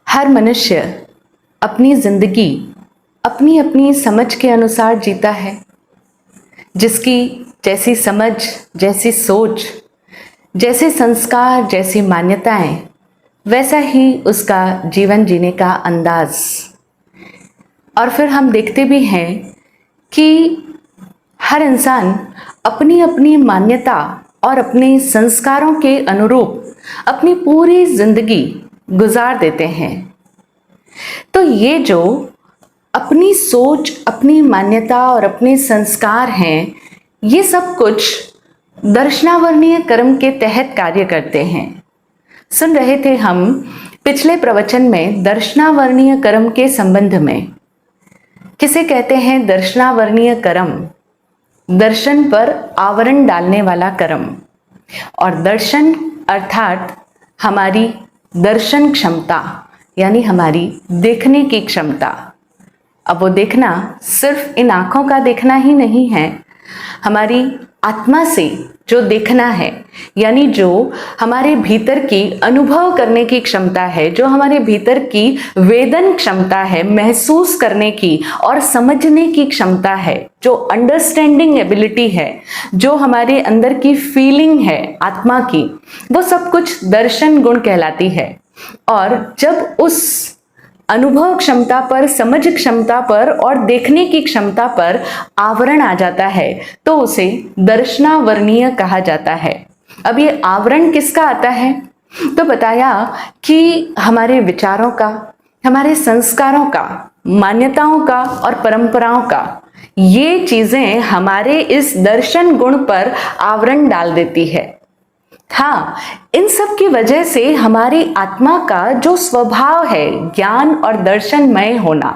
हर मनुष्य अपनी जिंदगी अपनी अपनी समझ के अनुसार जीता है। जिसकी जैसी समझ, जैसी सोच, जैसे संस्कार, जैसी मान्यताएं, वैसा ही उसका जीवन जीने का अंदाज। और फिर हम देखते भी हैं कि हर इंसान अपनी अपनी मान्यता और अपने संस्कारों के अनुरूप अपनी पूरी जिंदगी गुजार देते हैं। तो ये जो अपनी सोच, अपनी मान्यता और अपने संस्कार हैं, ये सब कुछ दर्शनावर्णीय कर्म के तहत कार्य करते हैं। सुन रहे थे हम पिछले प्रवचन में दर्शनावर्णीय कर्म के संबंध में। किसे कहते हैं दर्शनावर्णीय कर्म? दर्शन पर आवरण डालने वाला कर्म। और दर्शन अर्थात हमारी दर्शन क्षमता, यानी हमारी देखने की क्षमता। अब वो देखना सिर्फ इन आंखों का देखना ही नहीं है, हमारी आत्मा से जो देखना है, यानी जो हमारे भीतर की अनुभव करने की क्षमता है, जो हमारे भीतर की वेदन क्षमता है, महसूस करने की और समझने की क्षमता है, जो अंडरस्टैंडिंग एबिलिटी है, जो हमारे अंदर की फीलिंग है आत्मा की, वो सब कुछ दर्शन गुण कहलाती है। और जब उस अनुभव क्षमता पर, समझ क्षमता पर और देखने की क्षमता पर आवरण आ जाता है तो उसे दर्शनावर्णीय कहा जाता है। अब ये आवरण किसका आता है? तो बताया कि हमारे विचारों का, हमारे संस्कारों का, मान्यताओं का और परंपराओं का। ये चीजें हमारे इस दर्शन गुण पर आवरण डाल देती है। हाँ, इन सब की वजह से हमारी आत्मा का जो स्वभाव है ज्ञान और दर्शनमय होना,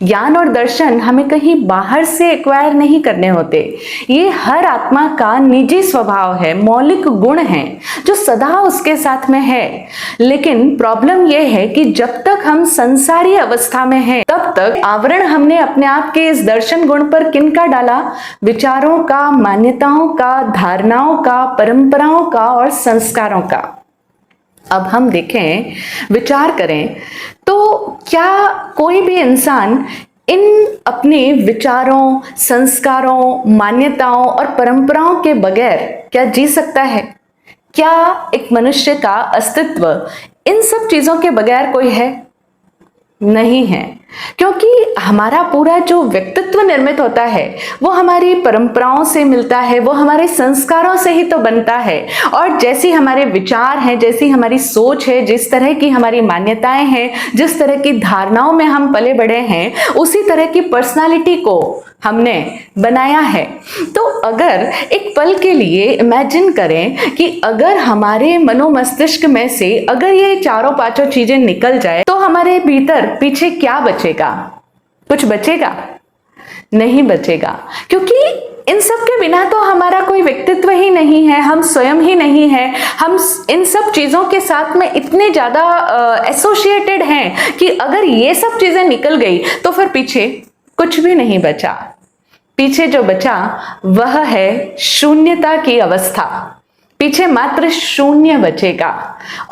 ज्ञान और दर्शन हमें कहीं बाहर से एक्वायर नहीं करने होते। ये हर आत्मा का निजी स्वभाव है, मौलिक गुण है जो सदा उसके साथ में है। लेकिन प्रॉब्लम यह है कि जब तक हम संसारी अवस्था में हैं, तब तक आवरण हमने अपने आप के इस दर्शन गुण पर किनका डाला? विचारों का, मान्यताओं का, धारणाओं का, परंपराओं का और संस्कारों का। अब हम देखें, विचार करें तो क्या कोई भी इंसान इन अपने विचारों, संस्कारों, मान्यताओं और परंपराओं के बगैर क्या जी सकता है? क्या एक मनुष्य का अस्तित्व इन सब चीजों के बगैर कोई है? नहीं है, क्योंकि हमारा पूरा जो व्यक्तित्व निर्मित होता है वो हमारी परंपराओं से मिलता है, वो हमारे संस्कारों से ही तो बनता है। और जैसी हमारे विचार हैं, जैसी हमारी सोच है, जिस तरह की हमारी मान्यताएं हैं, जिस तरह की धारणाओं में हम पले बड़े हैं, उसी तरह की पर्सनालिटी को हमने बनाया है। तो अगर एक पल के लिए इमेजिन करें कि अगर हमारे मनोमस्तिष्क में से अगर ये चारों पांचों चीजें निकल जाए तो हमारे भीतर पीछे क्या बचेगा? कुछ बचेगा? नहीं बचेगा, क्योंकि इन सब के बिना तो हमारा कोई व्यक्तित्व ही नहीं है, हम स्वयं ही नहीं है। हम इन सब चीजों के साथ में इतने ज्यादा एसोसिएटेड हैं कि अगर ये सब चीजें निकल गई तो फिर पीछे कुछ भी नहीं बचा। पीछे जो बचा वह है शून्यता की अवस्था। पीछे मात्र शून्य बचेगा,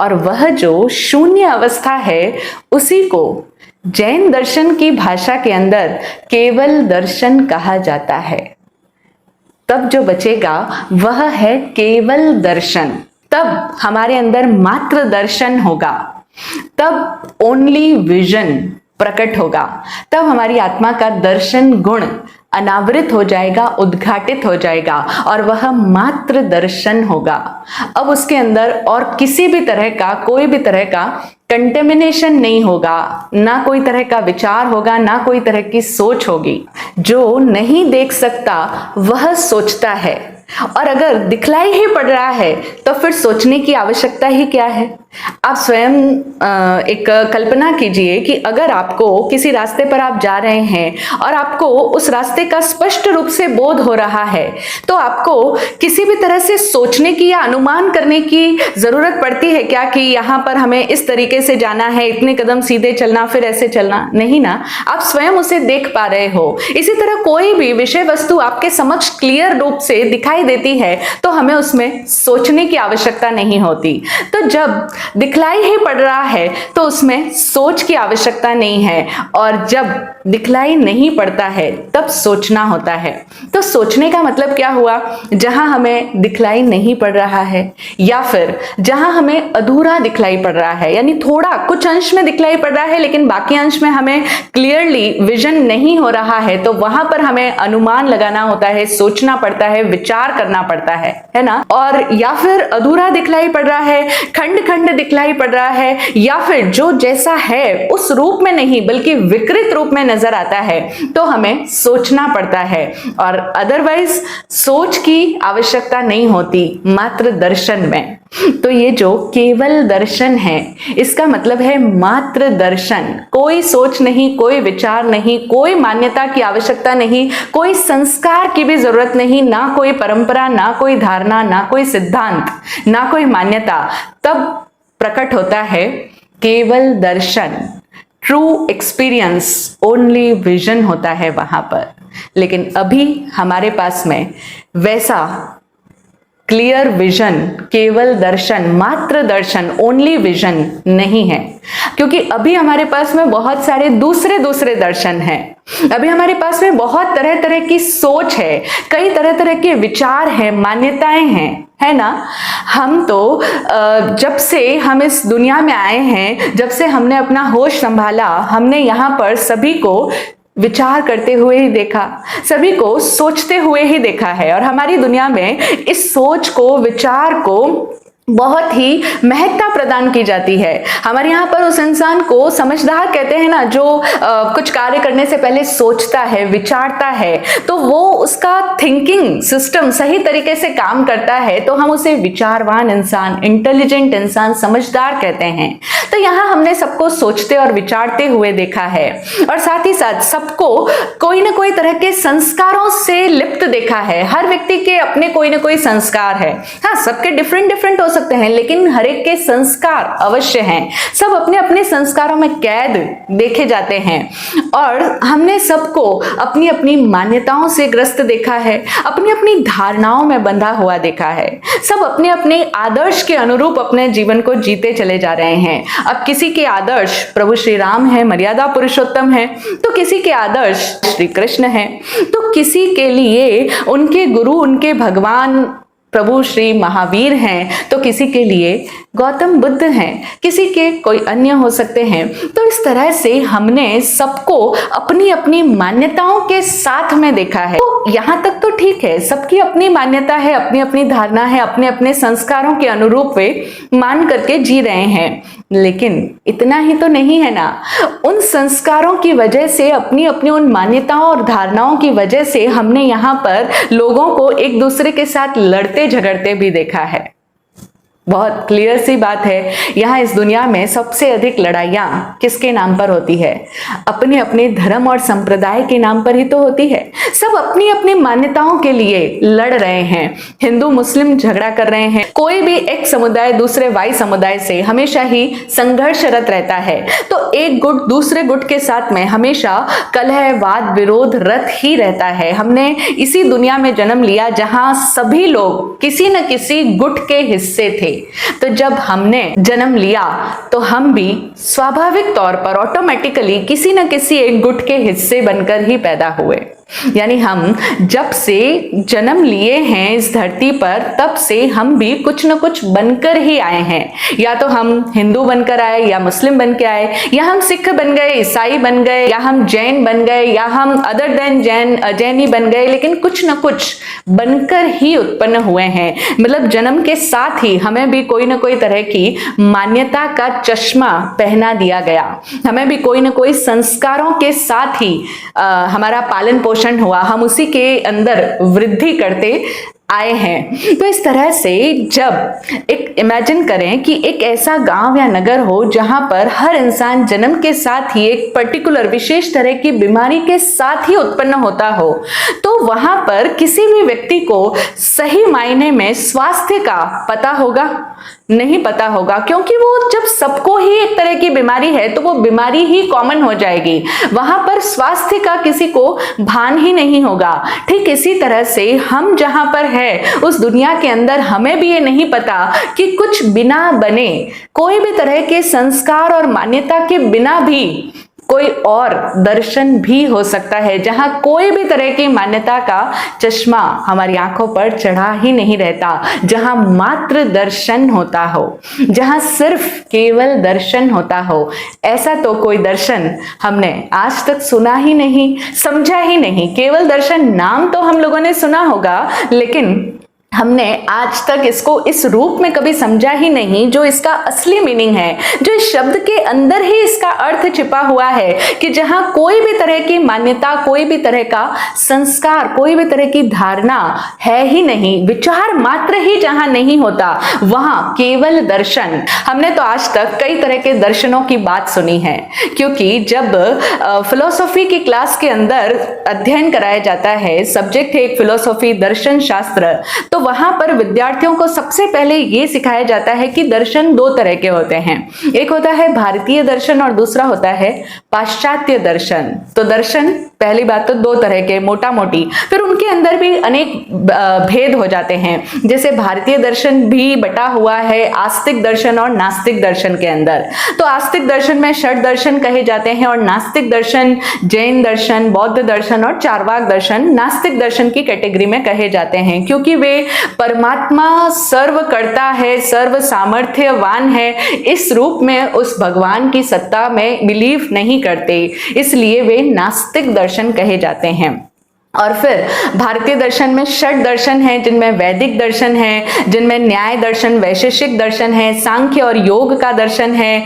और वह जो शून्य अवस्था है उसी को जैन दर्शन की भाषा के अंदर केवल दर्शन कहा जाता है। तब जो बचेगा वह है केवल दर्शन। तब हमारे अंदर मात्र दर्शन होगा, तब ओनली विजन प्रकट होगा, तब हमारी आत्मा का दर्शन गुण अनावृत हो जाएगा, उद्घाटित हो जाएगा, और वह मात्र दर्शन होगा। अब उसके अंदर और किसी भी तरह का, कोई भी तरह का कंटेमिनेशन नहीं होगा, ना कोई तरह का विचार होगा, ना कोई तरह की सोच होगी। जो नहीं देख सकता वह सोचता है, और अगर दिखलाई ही पड़ रहा है तो फिर सोचने की आवश्यकता ही क्या है? आप स्वयं एक कल्पना कीजिए कि अगर आपको किसी रास्ते पर आप जा रहे हैं और आपको उस रास्ते का स्पष्ट रूप से बोध हो रहा है, तो आपको किसी भी तरह से सोचने की या अनुमान करने की जरूरत पड़ती है क्या कि यहाँ पर हमें इस तरीके से जाना है, इतने कदम सीधे चलना, फिर ऐसे चलना? नहीं ना, आप स्वयं उसे देख पा रहे हो। इसी तरह कोई भी विषय वस्तु आपके समक्ष क्लियर रूप से दिखाई देती है तो हमें उसमें सोचने की आवश्यकता नहीं होती। तो जब दिखलाई ही पड़ रहा है तो उसमें सोच की आवश्यकता नहीं है, और जब दिखलाई नहीं पड़ता है तब सोचना होता है। तो सोचने का मतलब क्या हुआ? जहां हमें दिखलाई नहीं पड़ रहा है या फिर जहां हमें अधूरा दिखलाई पड़ रहा है, यानी थोड़ा कुछ अंश में दिखलाई पड़ रहा है लेकिन बाकी अंश में हमें क्लियरली विजन नहीं हो रहा है, तो वहां पर हमें अनुमान लगाना होता है, सोचना पड़ता है, विचार करना पड़ता है ना। और या फिर अधूरा दिखलाई पड़ रहा है, खंड खंड दिखलाई पड़ रहा है, या फिर जो जैसा है उस रूप में नहीं बल्कि विकृत रूप में नजर आता है, तो हमें सोचना पड़ता है। और अदरवाइज सोच की आवश्यकता नहीं होती मात्र दर्शन में। तो ये जो केवल दर्शन है, इसका मतलब है मात्र दर्शन, कोई सोच नहीं, कोई विचार नहीं, कोई मान्यता की आवश्यकता नहीं, कोई संस्कार की भी जरूरत नहीं, ना कोई परंपरा, ना कोई धारणा, ना कोई सिद्धांत, ना कोई मान्यता। तब प्रकट होता है केवल दर्शन, ट्रू एक्सपीरियंस, ओनली विजन होता है वहां पर। लेकिन अभी हमारे पास में वैसा क्लियर विजन, केवल दर्शन, मात्र दर्शन, ओनली विजन नहीं है, क्योंकि अभी हमारे पास में बहुत सारे दूसरे दूसरे दर्शन हैं। अभी हमारे पास में बहुत तरह तरह की सोच है, कई तरह तरह के विचार हैं, मान्यताएं हैं, है ना। हम तो जब से हम इस दुनिया में आए हैं, जब से हमने अपना होश संभाला, हमने यहाँ पर सभी को विचार करते हुए ही देखा, सभी को सोचते हुए ही देखा है। और हमारी दुनिया में इस सोच को, विचार को बहुत ही महत्ता प्रदान की जाती है। हमारे यहाँ पर उस इंसान को समझदार कहते हैं ना, जो कुछ कार्य करने से पहले सोचता है, विचारता है, तो वो उसका थिंकिंग सिस्टम सही तरीके से काम करता है, तो हम उसे विचारवान इंसान, इंटेलिजेंट इंसान, समझदार कहते हैं। तो यहाँ हमने सबको सोचते और विचारते हुए देखा है, और साथ ही साथ सबको कोई ना कोई तरह के संस्कारों से लिप्त देखा है। हर व्यक्ति के अपने कोई ना कोई संस्कार है। हाँ, सबके डिफरेंट डिफरेंट हो सकते हैं, लेकिन हर एक के संस्कार अवश्य हैं। सब अपने अपने संस्कारों में कैद देखे जाते हैं, और हमने सबको अपनी अपनी मान्यताओं से ग्रस्त देखा है, अपनी अपनी धारणाओं में बंधा हुआ देखा है। सब अपने अपने आदर्श के अनुरूप अपने जीवन को जीते चले जा रहे हैं। अब किसी के आदर्श प्रभु श्री राम है, मर्यादा पुरुषोत्तम है, तो किसी के आदर्श श्री कृष्ण है, तो किसी के लिए उनके गुरु, उनके भगवान प्रभु श्री महावीर हैं, तो किसी के लिए गौतम बुद्ध हैं, किसी के कोई अन्य हो सकते हैं। तो इस तरह से हमने सबको अपनी अपनी मान्यताओं के साथ में देखा है। तो यहाँ तक तो ठीक है, सबकी अपनी मान्यता है, अपनी अपनी धारणा है, अपने अपने संस्कारों के अनुरूप वे मान करके जी रहे हैं। लेकिन इतना ही तो नहीं है ना, उन संस्कारों की वजह से, अपनी अपनी उन मान्यताओं और धारणाओं की वजह से हमने यहाँ पर लोगों को एक दूसरे के साथ लड़ते झगड़ते भी देखा है। बहुत क्लियर सी बात है, यहाँ इस दुनिया में सबसे अधिक लड़ाइयाँ किसके नाम पर होती है? अपने अपने धर्म और संप्रदाय के नाम पर ही तो होती है। सब अपनी अपनी मान्यताओं के लिए लड़ रहे हैं। हिंदू मुस्लिम झगड़ा कर रहे हैं, कोई भी एक समुदाय दूसरे वाई समुदाय से हमेशा ही संघर्षरत रहता है। तो एक गुट दूसरे गुट के साथ में हमेशा कलह, वाद विरोध रत ही रहता है। हमने इसी दुनिया में जन्म लिया जहां सभी लोग किसी न किसी गुट के हिस्से थे। तो जब हमने जन्म लिया तो हम भी स्वाभाविक तौर पर ऑटोमेटिकली किसी न किसी एक गुट के हिस्से बनकर ही पैदा हुए। यानी हम जब से जन्म लिए हैं इस धरती पर, तब से हम भी कुछ न कुछ बनकर ही आए हैं। या तो हम हिंदू बनकर आए, या मुस्लिम बन के आए, या हम सिख बन गए, ईसाई बन गए, या हम जैन बन गए, या हम अदर देन जैनी बन गए, लेकिन कुछ न कुछ बनकर ही उत्पन्न हुए हैं। मतलब जन्म के साथ ही हमें भी कोई ना कोई तरह की मान्यता का चश्मा पहना दिया गया। हमें भी कोई ना कोई संस्कारों के साथ ही हमारा पालन पोषण हुआ, हम उसी के अंदर वृद्धि करते आए हैं। तो इस तरह से जब एक इमेजिन करें कि एक ऐसा गांव या नगर हो जहां पर हर इंसान जन्म के साथ ही एक पर्टिकुलर विशेष तरह की बीमारी के साथ ही उत्पन्न होता हो, तो वहां पर किसी भी व्यक्ति को सही मायने में स्वास्थ्य का पता होगा? नहीं पता होगा, क्योंकि वो जब सबको ही एक तरह की बीमारी है तो वो बीमारी ही कॉमन हो जाएगी, वहां पर स्वास्थ्य का किसी को भान ही नहीं होगा। ठीक इसी तरह से हम जहां पर है उस दुनिया के अंदर हमें भी ये नहीं पता कि कुछ बिना बने, कोई भी तरह के संस्कार और मान्यता के बिना भी कोई और दर्शन भी हो सकता है, जहां कोई भी तरह की मान्यता का चश्मा हमारी आंखों पर चढ़ा ही नहीं रहता, जहां मात्र दर्शन होता हो, जहां सिर्फ केवल दर्शन होता हो। ऐसा तो कोई दर्शन हमने आज तक सुना ही नहीं, समझा ही नहीं। केवल दर्शन नाम तो हम लोगों ने सुना होगा, लेकिन हमने आज तक इसको इस रूप में कभी समझा ही नहीं, जो इसका असली मीनिंग है, जो इस शब्द के अंदर ही इसका अर्थ छिपा हुआ है, कि जहां कोई भी तरह की मान्यता, कोई भी तरह का संस्कार, कोई भी तरह की धारणा है ही नहीं, विचार मात्र ही जहां नहीं होता, वहां केवल दर्शन। हमने तो आज तक कई तरह के दर्शनों की बात सुनी है, क्योंकि जब फिलोसॉफी की क्लास के अंदर अध्ययन कराया जाता है, सब्जेक्ट है एक फिलोसॉफी, दर्शन शास्त्र, तो वहां पर विद्यार्थियों को सबसे पहले यह सिखाया जाता है कि दर्शन दो तरह के होते हैं, एक होता है भारतीय दर्शन और दूसरा होता है पाश्चात्य दर्शन। तो दर्शन पहली बात तो दो तरह के मोटा मोटी, फिर उनके अंदर भी अनेक भेद हो जाते हैं। जैसे भारतीय दर्शन भी बटा हुआ है आस्तिक दर्शन और नास्तिक दर्शन के अंदर। तो आस्तिक दर्शन में षट दर्शन कहे जाते हैं, और नास्तिक दर्शन जैन दर्शन, बौद्ध दर्शन और चार्वाक दर्शन नास्तिक दर्शन की कैटेगरी में कहे जाते हैं, क्योंकि वे परमात्मा सर्व करता है, सर्व सामर्थ्यवान है, इस रूप में उस भगवान की सत्ता में बिलीव नहीं करते, इसलिए वे नास्तिक दर्शन कहे जाते हैं। और फिर भारतीय दर्शन में षट दर्शन है, जिनमें वैदिक दर्शन है, जिनमें न्याय दर्शन, वैशेषिक दर्शन है, सांख्य और योग का दर्शन है,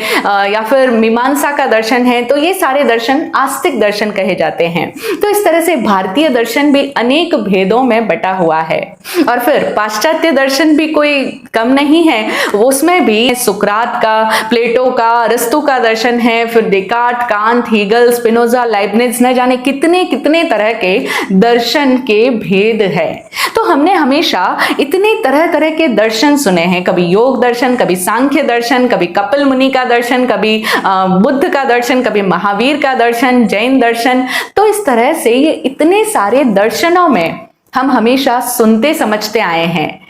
या फिर मीमांसा का दर्शन है। तो ये सारे दर्शन आस्तिक दर्शन कहे जाते हैं। तो इस तरह से भारतीय दर्शन भी अनेक भेदों में बटा हुआ है। और फिर पाश्चात्य दर्शन भी कोई कम नहीं है, उसमें भी सुकरात का, प्लेटो का, अरस्तु का दर्शन है, फिर Descartes, Kant, Hegel, Spinoza, Leibniz, न जाने कितने कितने तरह के दर्शन के भेद है। तो हमने हमेशा इतने तरह तरह के दर्शन सुने हैं, कभी योग दर्शन, कभी सांख्य दर्शन, कभी कपिल मुनि का दर्शन, कभी बुद्ध का दर्शन, कभी महावीर का दर्शन, जैन दर्शन। तो इस तरह से ये इतने सारे दर्शनों में हम हमेशा सुनते समझते आए हैं,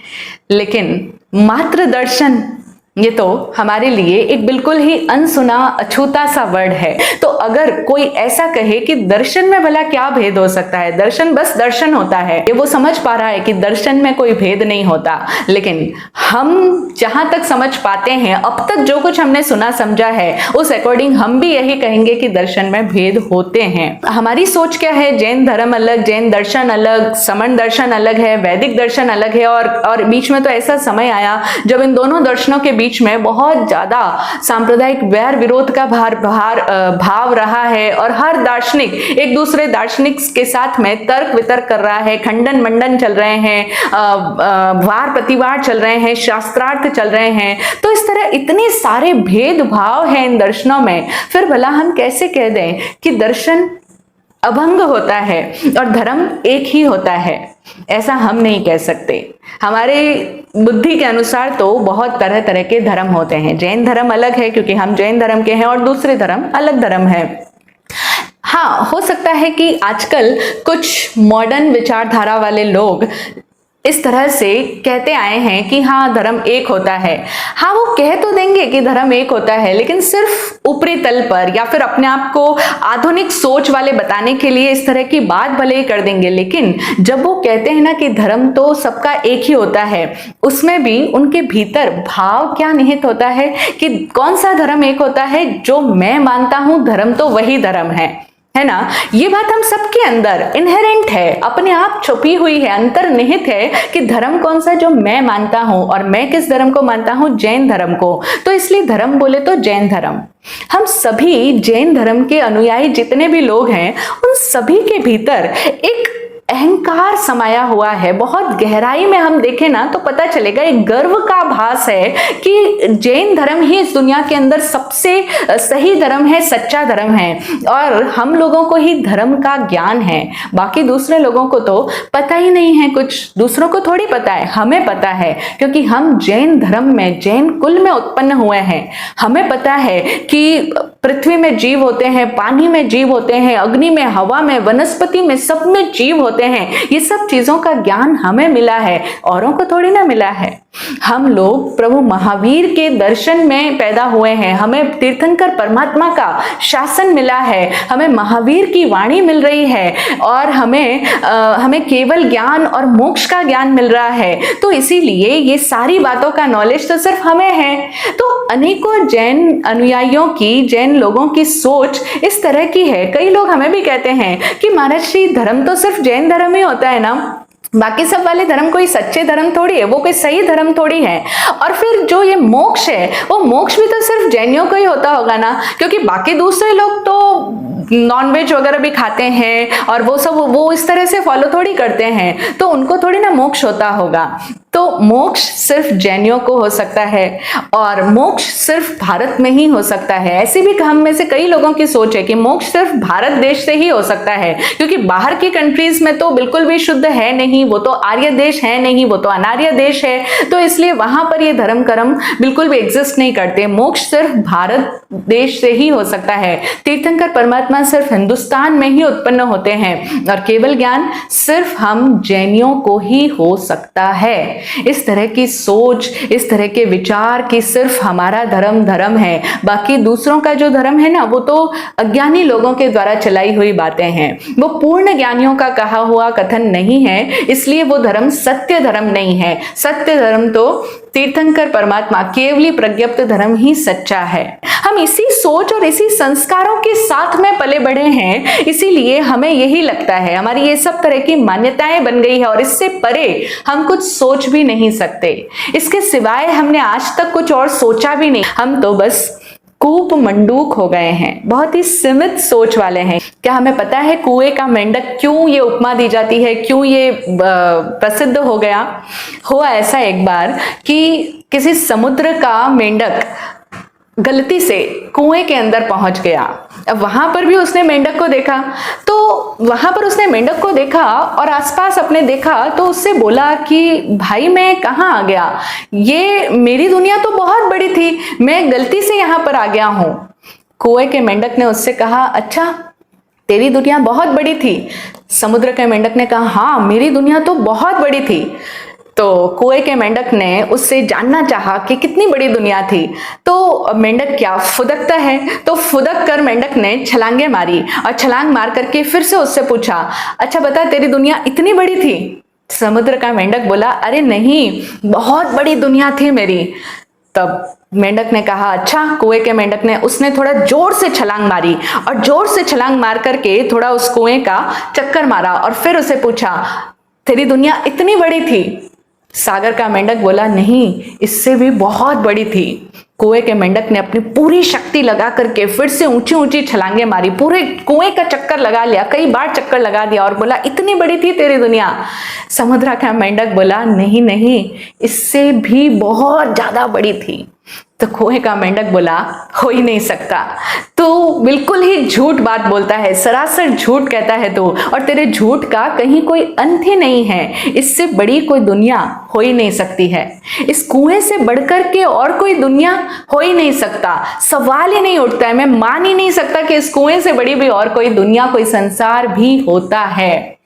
लेकिन मात्र दर्शन ये तो हमारे लिए एक बिल्कुल ही अनसुना अछूता सा वर्ड है। तो अगर कोई ऐसा कहे कि दर्शन में भला क्या भेद हो सकता है, दर्शन बस दर्शन होता है, ये वो समझ पा रहा है कि दर्शन में कोई भेद नहीं होता। लेकिन हम जहां तक समझ पाते हैं, अब तक जो कुछ हमने सुना समझा है, उस अकॉर्डिंग हम भी यही कहेंगे कि दर्शन में भेद होते हैं। हमारी सोच क्या है, जैन धर्म अलग, जैन दर्शन अलग, समण दर्शन अलग है, वैदिक दर्शन अलग है, और बीच में तो ऐसा समय आया जब इन दोनों दर्शनों के बीच में बहुत ज्यादा सांप्रदायिक वैर विरोध का भाव रहा है, और हर दार्शनिक एक दूसरे दार्शनिक के साथ में तर्क वितर्क कर रहा है, खंडन मंडन चल रहे हैं, वार प्रतिवार चल रहे हैं, शास्त्रार्थ चल रहे हैं। तो इस तरह इतने सारे भेदभाव हैं इन दर्शनों में, फिर भला हम कैसे कह दें कि दर्शन अभंग होता है और धर्म एक ही होता है? ऐसा हम नहीं कह सकते। हमारे बुद्धि के अनुसार तो बहुत तरह तरह के धर्म होते हैं। जैन धर्म अलग है क्योंकि हम जैन धर्म के हैं, और दूसरे धर्म अलग धर्म है। हाँ, हो सकता है कि आजकल कुछ मॉडर्न विचारधारा वाले लोग इस तरह से कहते आए हैं कि हाँ धर्म एक होता है। हाँ, वो कह तो देंगे कि धर्म एक होता है, लेकिन सिर्फ ऊपरी तल पर, या फिर अपने आप को आधुनिक सोच वाले बताने के लिए इस तरह की बात भले ही कर देंगे। लेकिन जब वो कहते हैं ना कि धर्म तो सबका एक ही होता है, उसमें भी उनके भीतर भाव क्या निहित होता है कि कौन सा धर्म एक होता है? जो मैं मानता हूं धर्म तो वही धर्म है ना। ये बात हम सबके अंदर इनहेरेंट है, अपने आप छुपी हुई है, अंतर्निहित है कि धर्म कौन सा जो मैं मानता हूं, और मैं किस धर्म को मानता हूं? जैन धर्म को। तो इसलिए धर्म बोले तो जैन धर्म। हम सभी जैन धर्म के अनुयायी जितने भी लोग हैं, उन सभी के भीतर एक अहंकार समाया हुआ है। बहुत गहराई में हम देखें ना तो पता चलेगा, एक गर्व का भास है कि जैन धर्म ही इस दुनिया के अंदर सबसे सही धर्म है, सच्चा धर्म है, और हम लोगों को ही धर्म का ज्ञान है। बाकी दूसरे लोगों को तो पता ही नहीं है, कुछ दूसरों को थोड़ी पता है, हमें पता है, क्योंकि हम जैन धर्म में, जैन कुल में उत्पन्न हुए हैं। हमें पता है कि पृथ्वी में जीव होते हैं, पानी में जीव होते हैं, अग्नि में, हवा में, वनस्पति में, सब में जीव होते हैं। ये सब चीजों का ज्ञान हमें मिला है, औरों को थोड़ी ना मिला है। हम लोग प्रभु महावीर के दर्शन में पैदा हुए हैं, हमें तीर्थंकर परमात्मा का शासन मिला है, हमें महावीर की वाणी मिल रही है, और हमें केवल ज्ञान और मोक्ष का ज्ञान मिल रहा है। तो इसीलिए ये सारी बातों का नॉलेज तो सिर्फ हमें है। तो अनेकों जैन अनुयायियों की, जैन लोगों की सोच इस तरह की है। कई लोग हमें भी कहते हैं कि महाराज श्री, धर्म तो सिर्फ जैन धर्म ही होता है ना, बाकी सब वाले धर्म कोई सच्चे धर्म थोड़ी है, वो कोई सही धर्म थोड़ी है। और फिर जो ये मोक्ष है, वो मोक्ष भी तो सिर्फ जैनियों को ही होता होगा ना, क्योंकि बाकी दूसरे लोग तो नॉनवेज वगैरह भी खाते हैं और वो इस तरह से फॉलो थोड़ी करते हैं, तो उनको थोड़ी ना मोक्ष होता होगा। तो मोक्ष सिर्फ जैनियों को हो सकता है, और मोक्ष सिर्फ भारत में ही हो सकता है। ऐसे भी हम में से कई लोगों की सोच है कि मोक्ष सिर्फ भारत देश से ही हो सकता है, क्योंकि बाहर की कंट्रीज में तो बिल्कुल भी शुद्ध है नहीं, वो तो आर्य देश है नहीं, वो तो अनार्य देश है, तो इसलिए वहां पर ये धर्म कर्म बिल्कुल भी एग्जिस्ट नहीं करते। मोक्ष सिर्फ भारत देश से ही हो सकता है। तीर्थंकर परमात्मा सिर्फ हिंदुस्तान में ही उत्पन्न होते हैं, और केवल ज्ञान सिर्फ हम जैनियों को ही हो सकता है। इस तरह की सोच, इस तरह के विचार कि सिर्फ हमारा धर्म धर्म है, बाकी दूसरों का जो धर्म है ना, वो तो अज्ञानी लोगों के द्वारा चलाई हुई बातें हैं, वो पूर्ण ज्ञानियों का कहा हुआ कथन नहीं है, इसलिए वो धर्म सत्य धर्म नहीं है। सत्य धर्म तो तीर्थंकर परमात्मा, केवली प्रज्ञप्त धर्म ही सच्चा है। हम इसी सोच और इसी संस्कारों के साथ में पले बढ़े हैं, इसीलिए हमें यही लगता है, हमारी ये सब तरह की मान्यताएं बन गई है, और इससे परे हम कुछ सोच भी नहीं सकते। इसके सिवाय हमने आज तक कुछ और सोचा भी नहीं। हम तो बस कूप मंडूक हो गए हैं, बहुत ही सीमित सोच वाले हैं। क्या हमें पता है कुएं का मेंढक क्यों ये उपमा दी जाती है, क्यों ये प्रसिद्ध हो गया? हुआ ऐसा एक बार कि किसी समुद्र का मेंढक गलती से कुएं के अंदर पहुंच गया। अब वहां पर भी उसने मेंढक को देखा, तो वहां पर उसने मेंढक को देखा और आसपास अपने देखा, तो उससे बोला कि भाई मैं कहाँ आ गया, ये मेरी दुनिया तो बहुत बड़ी थी, मैं गलती से यहाँ पर आ गया हूं। कुएं के मेंढक ने उससे कहा, अच्छा तेरी दुनिया बहुत बड़ी थी? समुद्र के मेंढक ने कहा, हाँ मेरी दुनिया तो बहुत बड़ी थी। तो कुएं के मेंढक ने उससे जानना चाहा कि कितनी बड़ी दुनिया थी। तो मेंढक क्या फुदकता है, तो फुदक कर मेंढक ने छलांगे मारी, और छलांग मार करके फिर से उससे पूछा, अच्छा बता तेरी दुनिया इतनी बड़ी थी? समुद्र का मेंढक बोला, अरे नहीं, बहुत बड़ी दुनिया थी मेरी। तब मेंढक ने कहा, अच्छा। कुएं के मेंढक ने, उसने थोड़ा जोर से छलांग मारी, और जोर से छलांग मार करके थोड़ा उस कुएं का चक्कर मारा, और फिर उसे पूछा, तेरी दुनिया इतनी बड़ी थी? सागर का मेंढक बोला, नहीं, इससे भी बहुत बड़ी थी। कुएं के मेंढक ने अपनी पूरी शक्ति लगा करके फिर से ऊंची ऊंची छलांगे मारी, पूरे कुएं का चक्कर लगा लिया, कई बार चक्कर लगा दिया, और बोला, इतनी बड़ी थी तेरी दुनिया? समुद्र का मेंढक बोला, नहीं नहीं, इससे भी बहुत ज्यादा बड़ी थी। तो कुएं का मेंढक बोला, हो ही नहीं सकता, तू बिल्कुल ही झूठ बात बोलता है, सरासर झूठ कहता है तू, और तेरे झूठ का कहीं कोई अंत ही नहीं है, इससे बड़ी कोई दुनिया हो ही नहीं सकती है, इस कुएं से बढ़कर के और कोई दुनिया हो ही नहीं सकता, सवाल ही नहीं उठता है, मैं मान ही नहीं सकता कि इस कुएं से बड़ी भी और कोई दुनिया, कोई संसार भी होता है।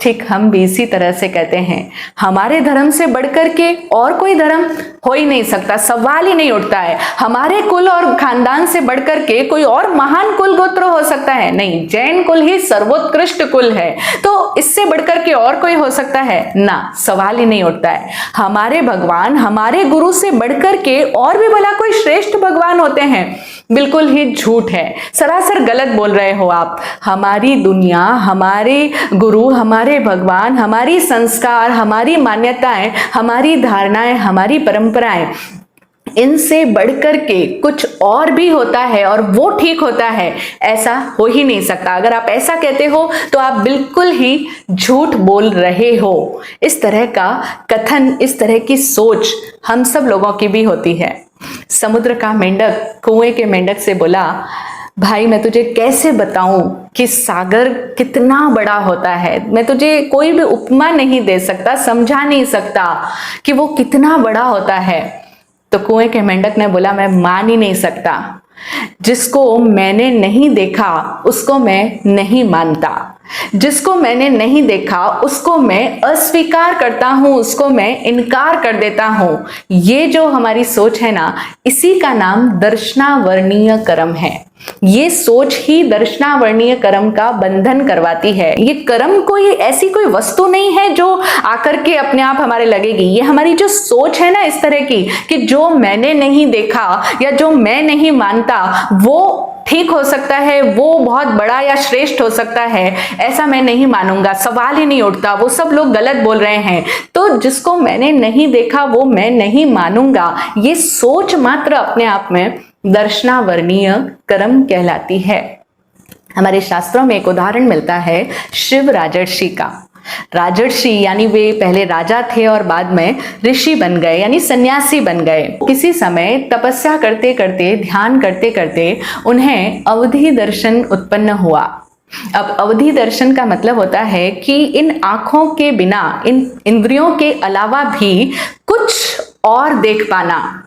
ठीक हम भी इसी तरह से कहते हैं, हमारे धर्म से बढ़कर के और कोई धर्म हो ही नहीं सकता, सवाल ही नहीं उठता है। हमारे कुल और खानदान से बढ़कर के कोई और महान कुल गोत्र हो सकता है? नहीं, जैन कुल ही सर्वोत्कृष्ट कुल है, तो इससे बढ़कर के और कोई हो सकता है? ना, सवाल ही नहीं उठता है। हमारे भगवान, हमारे गुरु से बढ़कर के और भी भला कोई श्रेष्ठ भगवान होते हैं? बिल्कुल ही झूठ है, सरासर गलत बोल रहे हो आप। हमारी दुनिया, हमारे गुरु, हमारे भगवान, हमारी संस्कार, हमारी मान्यताएं, हमारी धारणाएं, हमारी परंपराएं, इनसे बढ़कर के कुछ और भी होता है और वो ठीक होता है, ऐसा हो ही नहीं सकता। अगर आप ऐसा कहते हो तो आप बिल्कुल ही झूठ बोल रहे हो। इस तरह का कथन, इस तरह की सोच हम सब लोगों की भी होती है। समुद्र का मेंढक कुएं के मेंढक से बोला, भाई मैं तुझे कैसे बताऊं कि सागर कितना बड़ा होता है, मैं तुझे कोई भी उपमा नहीं दे सकता, समझा नहीं सकता कि वो कितना बड़ा होता है। तो कुएं के मेंढक ने बोला, मैं मान ही नहीं सकता, जिसको मैंने नहीं देखा उसको मैं नहीं मानता, जिसको मैंने नहीं देखा उसको मैं अस्वीकार करता हूं, उसको मैं इनकार कर देता हूं। ये जो हमारी सोच है ना, इसी का नाम दर्शनावर्णीय कर्म है। ये सोच ही दर्शनावर्णीय कर्म का बंधन करवाती है। ये कर्म कोई ऐसी कोई वस्तु नहीं है जो आकर के अपने आप हमारे लगेगी। ये हमारी जो सोच है ना इस तरह की, कि जो मैंने नहीं देखा या जो मैं नहीं मानता वो ठीक हो सकता है, वो बहुत बड़ा या श्रेष्ठ हो सकता है, ऐसा मैं नहीं मानूंगा, सवाल ही नहीं उठता, वो सब लोग गलत बोल रहे हैं। तो जिसको मैंने नहीं देखा वो मैं नहीं मानूंगा, ये सोच मात्र अपने आप में दर्शनावर्णीय कर्म कहलाती है। हमारे शास्त्रों में एक उदाहरण मिलता है शिव राजर्षि का। राजर्षि यानी वे पहले राजा थे और बाद में ऋषि बन गए, यानी सन्यासी बन गए। किसी समय तपस्या करते करते, ध्यान करते करते उन्हें अवधि दर्शन उत्पन्न हुआ। अब अवधि दर्शन का मतलब होता है कि इन आंखों के बिना, इन इंद्रियों के अलावा भी कुछ और देख पाना।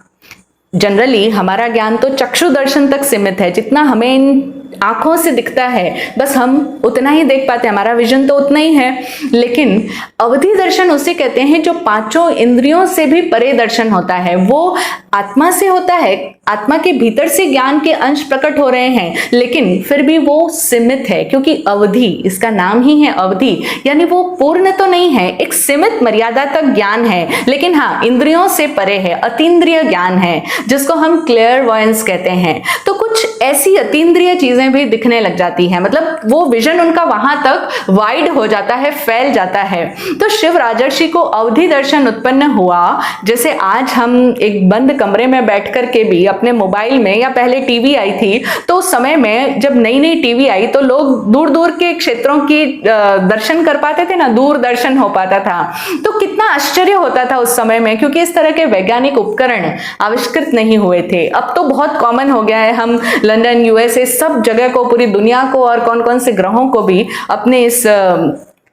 जनरली हमारा ज्ञान तो चक्षु दर्शन तक सीमित है, जितना हमें इन आंखों से दिखता है बस हम उतना ही देख पाते हैं, हमारा विजन तो उतना ही है। लेकिन अवधि दर्शन उसे कहते हैं जो पांचों इंद्रियों से भी परे दर्शन होता है। वो आत्मा से होता है, आत्मा के भीतर से ज्ञान के अंश प्रकट हो रहे हैं, लेकिन फिर भी वो सीमित है, क्योंकि अवधि, इसका नाम ही है अवधि, यानी वो पूर्ण तो नहीं है, एक सीमित मर्यादा तक ज्ञान है, लेकिन हाँ इंद्रियों से परे है, अतीन्द्रिय ज्ञान है, जिसको हम क्लेयरवॉयंस कहते हैं। तो कुछ ऐसी अतीन्द्रिय चीजें भी दिखने लग जाती है, मतलब वो विजन उनका वहां तक वाइड हो जाता है, फैल जाता है। तो शिव राजर्षि को अवधि दर्शन उत्पन्न हुआ। जैसे आज हम एक बंद कमरे में बैठ करके भी अपने मोबाइल में, या पहले टीवी आई थी तो उस समय में जब नई नई टीवी आई तो लोग दूर दूर के क्षेत्रों की दर्शन कर पाते थे ना, दूर दर्शन हो पाता था। तो कितना आश्चर्य होता था उस समय में, क्योंकि इस तरह के वैज्ञानिक उपकरण आविष्कृत नहीं हुए थे। अब तो बहुत कॉमन हो गया है, हम लंदन, यूएसए, सब जगह को, पूरी दुनिया को और कौन कौन से ग्रहों को भी अपने इस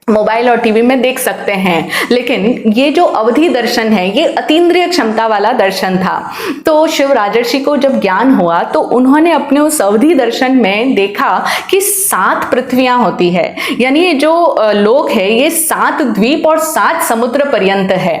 मोबाइल और टीवी में देख सकते हैं। लेकिन ये जो अवधि दर्शन है ये अतीन्द्रिय क्षमता वाला दर्शन था। तो शिव राजर्षि को जब ज्ञान हुआ तो उन्होंने अपने उस अवधि दर्शन में देखा कि 7 पृथ्वियां होती है, यानी ये जो लोक है ये 7 द्वीप और 7 समुद्र पर्यंत है।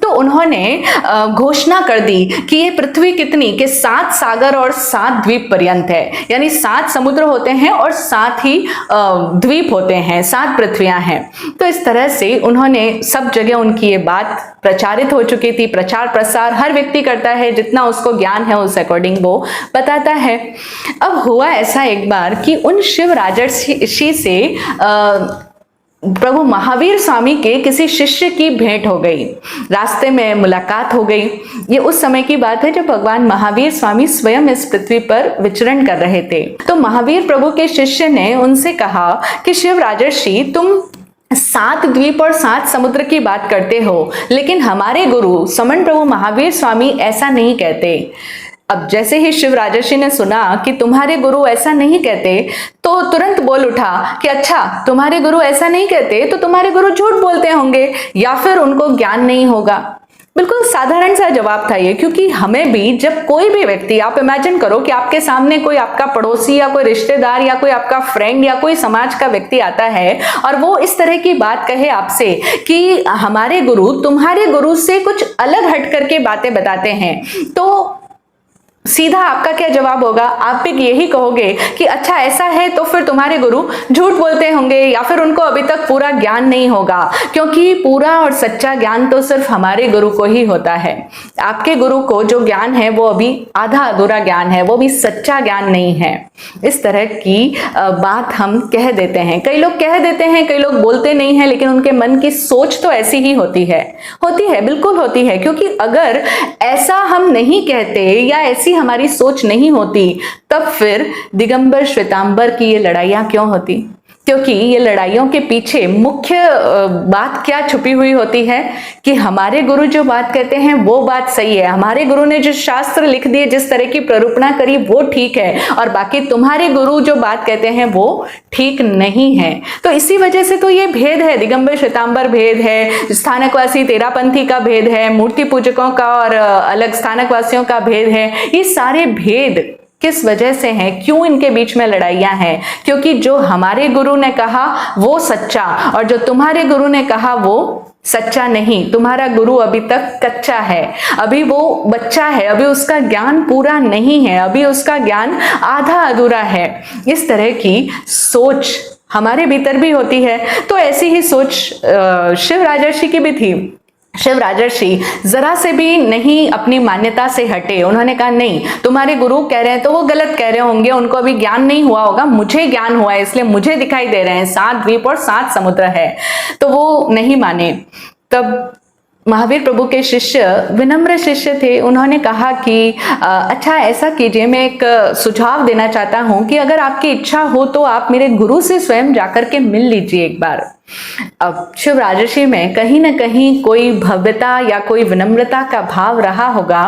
तो उन्होंने घोषणा कर दी कि ये पृथ्वी कितनी, कि 7 सागर और 7 द्वीप पर्यंत है, यानी 7 समुद्र होते हैं और 7 ही द्वीप होते हैं, 7 पृथ्वियां हैं। तो इस तरह से उन्होंने सब जगह, उनकी ये बात प्रचारित हो चुकी थी, प्रचार प्रसार हर व्यक्ति करता है, जितना उसको ज्ञान है उस अकॉर्डिंग वो बताता है। अब हुआ ऐसा एक बार कि उन शिव राजर्षि से प्रभु महावीर स्वामी के किसी शिष्य की भेंट हो गई, रास्ते में मुलाकात हो गई। ये उस समय की बात है जब भगवान महावीर स्वामी स्वयं इस पृथ्वी पर विचरण कर रहे थे। तो महावीर प्रभु के शिष्य ने उनसे कहा कि शिव राजर्षि, तुम 7 द्वीप और 7 समुद्र की बात करते हो, लेकिन हमारे गुरु समन प्रभु महावीर स्वामी ऐसा नहीं कहते। अब जैसे ही शिव राजर्षि ने सुना कि तुम्हारे गुरु ऐसा नहीं कहते, तो तुरंत बोल उठा कि अच्छा, तुम्हारे गुरु ऐसा नहीं कहते तो तुम्हारे गुरु झूठ बोलते होंगे या फिर उनको ज्ञान नहीं होगा। बिल्कुल साधारण सा जवाब था ये, क्योंकि हमें भी जब कोई भी व्यक्ति, आप इमेजिन करो कि आपके सामने कोई आपका पड़ोसी या कोई रिश्तेदार या कोई आपका फ्रेंड या कोई समाज का व्यक्ति आता है और वो इस तरह की बात कहे आपसे कि हमारे गुरु तुम्हारे गुरु से कुछ अलग हट करके बातें बताते हैं, तो सीधा आपका क्या जवाब होगा? आप भी यही कहोगे कि अच्छा ऐसा है तो फिर तुम्हारे गुरु झूठ बोलते होंगे या फिर उनको अभी तक पूरा ज्ञान नहीं होगा, क्योंकि पूरा और सच्चा ज्ञान तो सिर्फ हमारे गुरु को ही होता है। आपके गुरु को जो ज्ञान है वो अभी आधा अधूरा ज्ञान है, वो भी सच्चा ज्ञान नहीं है। इस तरह की बात हम कह देते हैं, कई लोग कह देते हैं, कई लोग बोलते नहीं है, लेकिन उनके मन की सोच तो ऐसी ही होती है, बिल्कुल होती है। क्योंकि अगर ऐसा हम नहीं कहते या ऐसी हमारी सोच नहीं होती, तब फिर दिगंबर श्वेतांबर की ये लड़ाइयां क्यों होती? क्योंकि ये लड़ाइयों के पीछे मुख्य बात क्या छुपी हुई होती है कि हमारे गुरु जो बात कहते हैं वो बात सही है, हमारे गुरु ने जो शास्त्र लिख दिए, जिस तरह की प्ररूपणा करी वो ठीक है, और बाकी तुम्हारे गुरु जो बात कहते हैं वो ठीक नहीं है। तो इसी वजह से तो ये भेद है, दिगंबर श्वेतांबर भेद है, स्थानकवासी तेरापंथी का भेद है, मूर्ति पूजकों का और अलग स्थानकवासियों का भेद है। ये सारे भेद किस वजह से हैं? क्यों इनके बीच में लड़ाइयां हैं? क्योंकि जो हमारे गुरु ने कहा वो सच्चा, और जो तुम्हारे गुरु ने कहा वो सच्चा नहीं। तुम्हारा गुरु अभी तक कच्चा है, अभी वो बच्चा है, अभी उसका ज्ञान पूरा नहीं है, अभी उसका ज्ञान आधा अधूरा है। इस तरह की सोच हमारे भीतर भी होती है। तो ऐसी ही सोच शिव राजर्षि की भी थी। शिव राजर्षि जरा से भी नहीं अपनी मान्यता से हटे। उन्होंने कहा नहीं, तुम्हारे गुरु कह रहे हैं तो वो गलत कह रहे होंगे, उनको अभी ज्ञान नहीं हुआ होगा, मुझे ज्ञान हुआ है, इसलिए मुझे दिखाई दे रहे हैं 7 द्वीप और 7 समुद्र है। तो वो नहीं माने। तब महावीर प्रभु के शिष्य, विनम्र शिष्य थे, उन्होंने कहा कि अच्छा ऐसा कीजिए, मैं एक सुझाव देना चाहता हूं कि अगर आपकी इच्छा हो तो आप मेरे गुरु से स्वयं जाकर के मिल लीजिए एक बार। अब शिव राजर्षि में कहीं ना कहीं कोई भव्यता या कोई विनम्रता का भाव रहा होगा,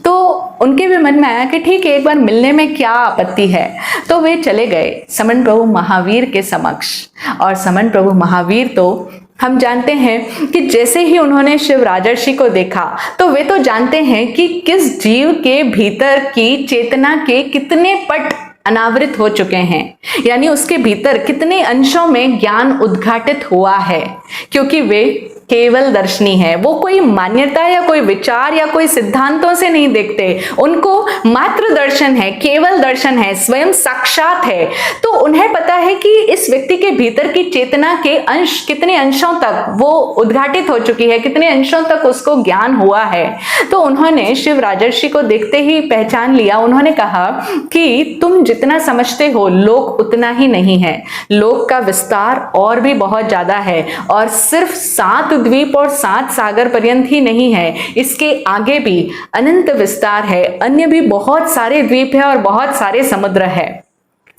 तो उनके भी मन में आया कि ठीक है, एक बार मिलने में क्या आपत्ति है। तो वे चले गए समन प्रभु महावीर के समक्ष। और समन प्रभु महावीर तो हम जानते हैं कि जैसे ही उन्होंने शिव राजर्षि को देखा तो वे तो जानते हैं कि किस जीव के भीतर की चेतना के कितने पट अनावृत हो चुके हैं, यानी उसके भीतर कितने अंशों में ज्ञान उद्घाटित हुआ है। क्योंकि वे केवल दर्शनी है, वो कोई मान्यता या कोई विचार या कोई सिद्धांतों से नहीं देखते, उनको मात्र दर्शन है, केवल दर्शन है, स्वयं साक्षात है। तो उन्हें पता है कि इस व्यक्ति के भीतर की चेतना के अंश कितने अंशों तक वो उद्घाटित हो चुकी है, कितने अंशों तक उसको ज्ञान हुआ है। तो उन्होंने शिव राजर्षि को देखते ही पहचान लिया। उन्होंने कहा कि तुम जितना समझते हो लोक उतना ही नहीं है, लोक का विस्तार और भी बहुत ज्यादा है, और सिर्फ 7 द्वीप और 7 सागर पर्यंत ही नहीं है, इसके आगे भी अनंत विस्तार है, अन्य भी बहुत सारे द्वीप है और बहुत सारे समुद्र है।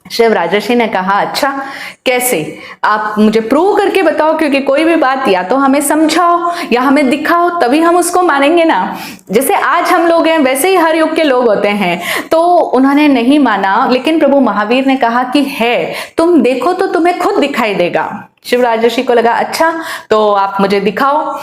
शिव राजर्षि ने कहा अच्छा कैसे, आप मुझे प्रूव करके बताओ, क्योंकि कोई भी बात या तो हमें समझाओ या हमें दिखाओ, तभी हम उसको मानेंगे ना। जैसे आज हम लोग हैं वैसे ही हर युग के लोग होते हैं। तो उन्होंने नहीं माना, लेकिन प्रभु महावीर ने कहा कि है, तुम देखो तो तुम्हें खुद दिखाई देगा। शिव राजर्षि को लगा अच्छा तो आप मुझे दिखाओ।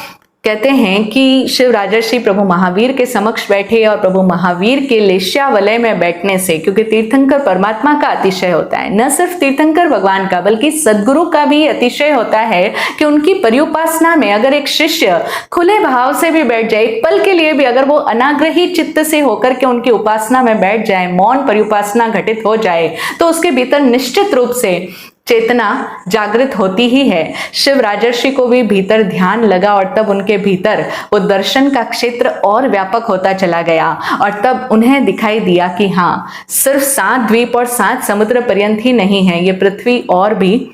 कहते हैं कि शिव राजर्षि प्रभु महावीर के समक्ष बैठे, और प्रभु महावीर के लेश्यावलय में बैठने से, क्योंकि तीर्थंकर परमात्मा का अतिशय होता है, न सिर्फ तीर्थंकर भगवान का बल्कि सदगुरु का भी अतिशय होता है कि उनकी परिउपासना में अगर एक शिष्य खुले भाव से भी बैठ जाए, एक पल के लिए भी अगर वो अनाग्रही चित्त से होकर के उनकी उपासना में बैठ जाए, मौन परिउपासना घटित हो जाए, तो उसके भीतर निश्चित रूप से चेतना जागृत होती ही है। शिव राजर्षि को भी भीतर ध्यान लगा, और तब उनके भीतर वो दर्शन का क्षेत्र और व्यापक होता चला गया, और तब उन्हें दिखाई दिया कि हाँ, सिर्फ 7 द्वीप और 7 समुद्र पर्यंत ही नहीं है, ये पृथ्वी और भी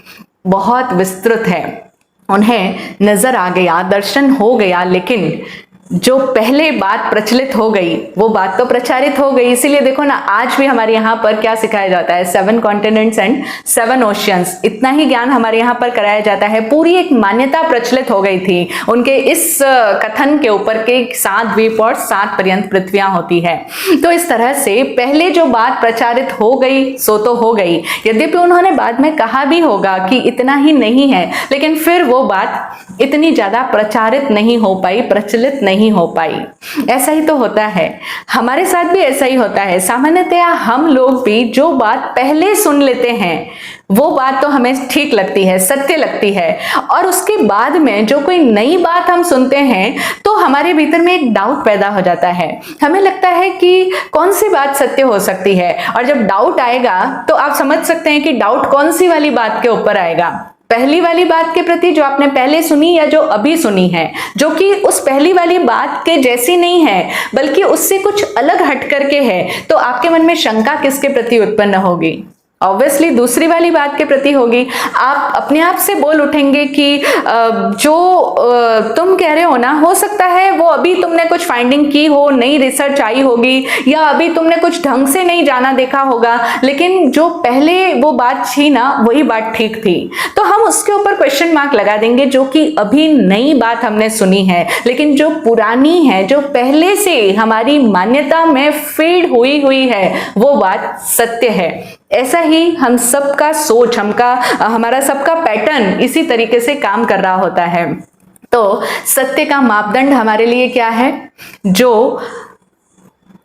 बहुत विस्तृत है। उन्हें नजर आ गया, दर्शन हो गया, लेकिन जो पहले बात प्रचलित हो गई वो बात तो प्रचारित हो गई। इसीलिए देखो ना, आज भी हमारे यहाँ पर क्या सिखाया जाता है, 7 कॉन्टिनेंट्स एंड 7 ओशियंस, इतना ही ज्ञान हमारे यहाँ पर कराया जाता है। पूरी एक मान्यता प्रचलित हो गई थी उनके इस कथन के ऊपर के 7 द्वीप और 7 पर्यंत पृथ्वियां होती है। तो इस तरह से पहले जो बात प्रचारित हो गई सो तो हो गई, यद्यपि उन्होंने बाद में कहा भी होगा कि इतना ही नहीं है, लेकिन फिर वो बात इतनी ज्यादा प्रचारित नहीं हो पाई, प्रचलित नहीं नहीं हो पाई। ऐसा ही तो होता है, हमारे साथ भी ऐसा ही होता है। सामान्यतया हम लोग भी जो बात पहले सुन लेते हैं वो बात तो हमें ठीक लगती है, सत्य लगती है, और उसके बाद में जो कोई नई बात हम सुनते हैं तो हमारे भीतर में एक डाउट पैदा हो जाता है। हमें लगता है कि कौन सी बात सत्य हो सकती है, और जब डाउट आएगा तो आप समझ सकते हैं कि डाउट कौन सी वाली बात के ऊपर आएगा। पहली वाली बात के प्रति जो आपने पहले सुनी या जो अभी सुनी है, जो कि उस पहली वाली बात के जैसी नहीं है बल्कि उससे कुछ अलग हट करके है, तो आपके मन में शंका किसके प्रति उत्पन्न होगी? ऑब्वियसली दूसरी वाली बात के प्रति होगी। आप अपने आप से बोल उठेंगे कि जो तुम कह रहे हो ना, हो सकता है वो अभी तुमने कुछ फाइंडिंग की हो, नई रिसर्च आई होगी, या अभी तुमने कुछ ढंग से नहीं जाना देखा होगा, लेकिन जो पहले वो बात थी ना वही बात ठीक थी। तो हम उसके ऊपर क्वेश्चन मार्क लगा देंगे, जो कि अभी नई बात हमने सुनी है, लेकिन जो पुरानी है, जो पहले से हमारी मान्यता में फीड हुई है, वो बात सत्य है। ऐसा ही हम सबका सोच, हमारा सबका पैटर्न इसी तरीके से काम कर रहा होता है। तो सत्य का मापदंड हमारे लिए क्या है? जो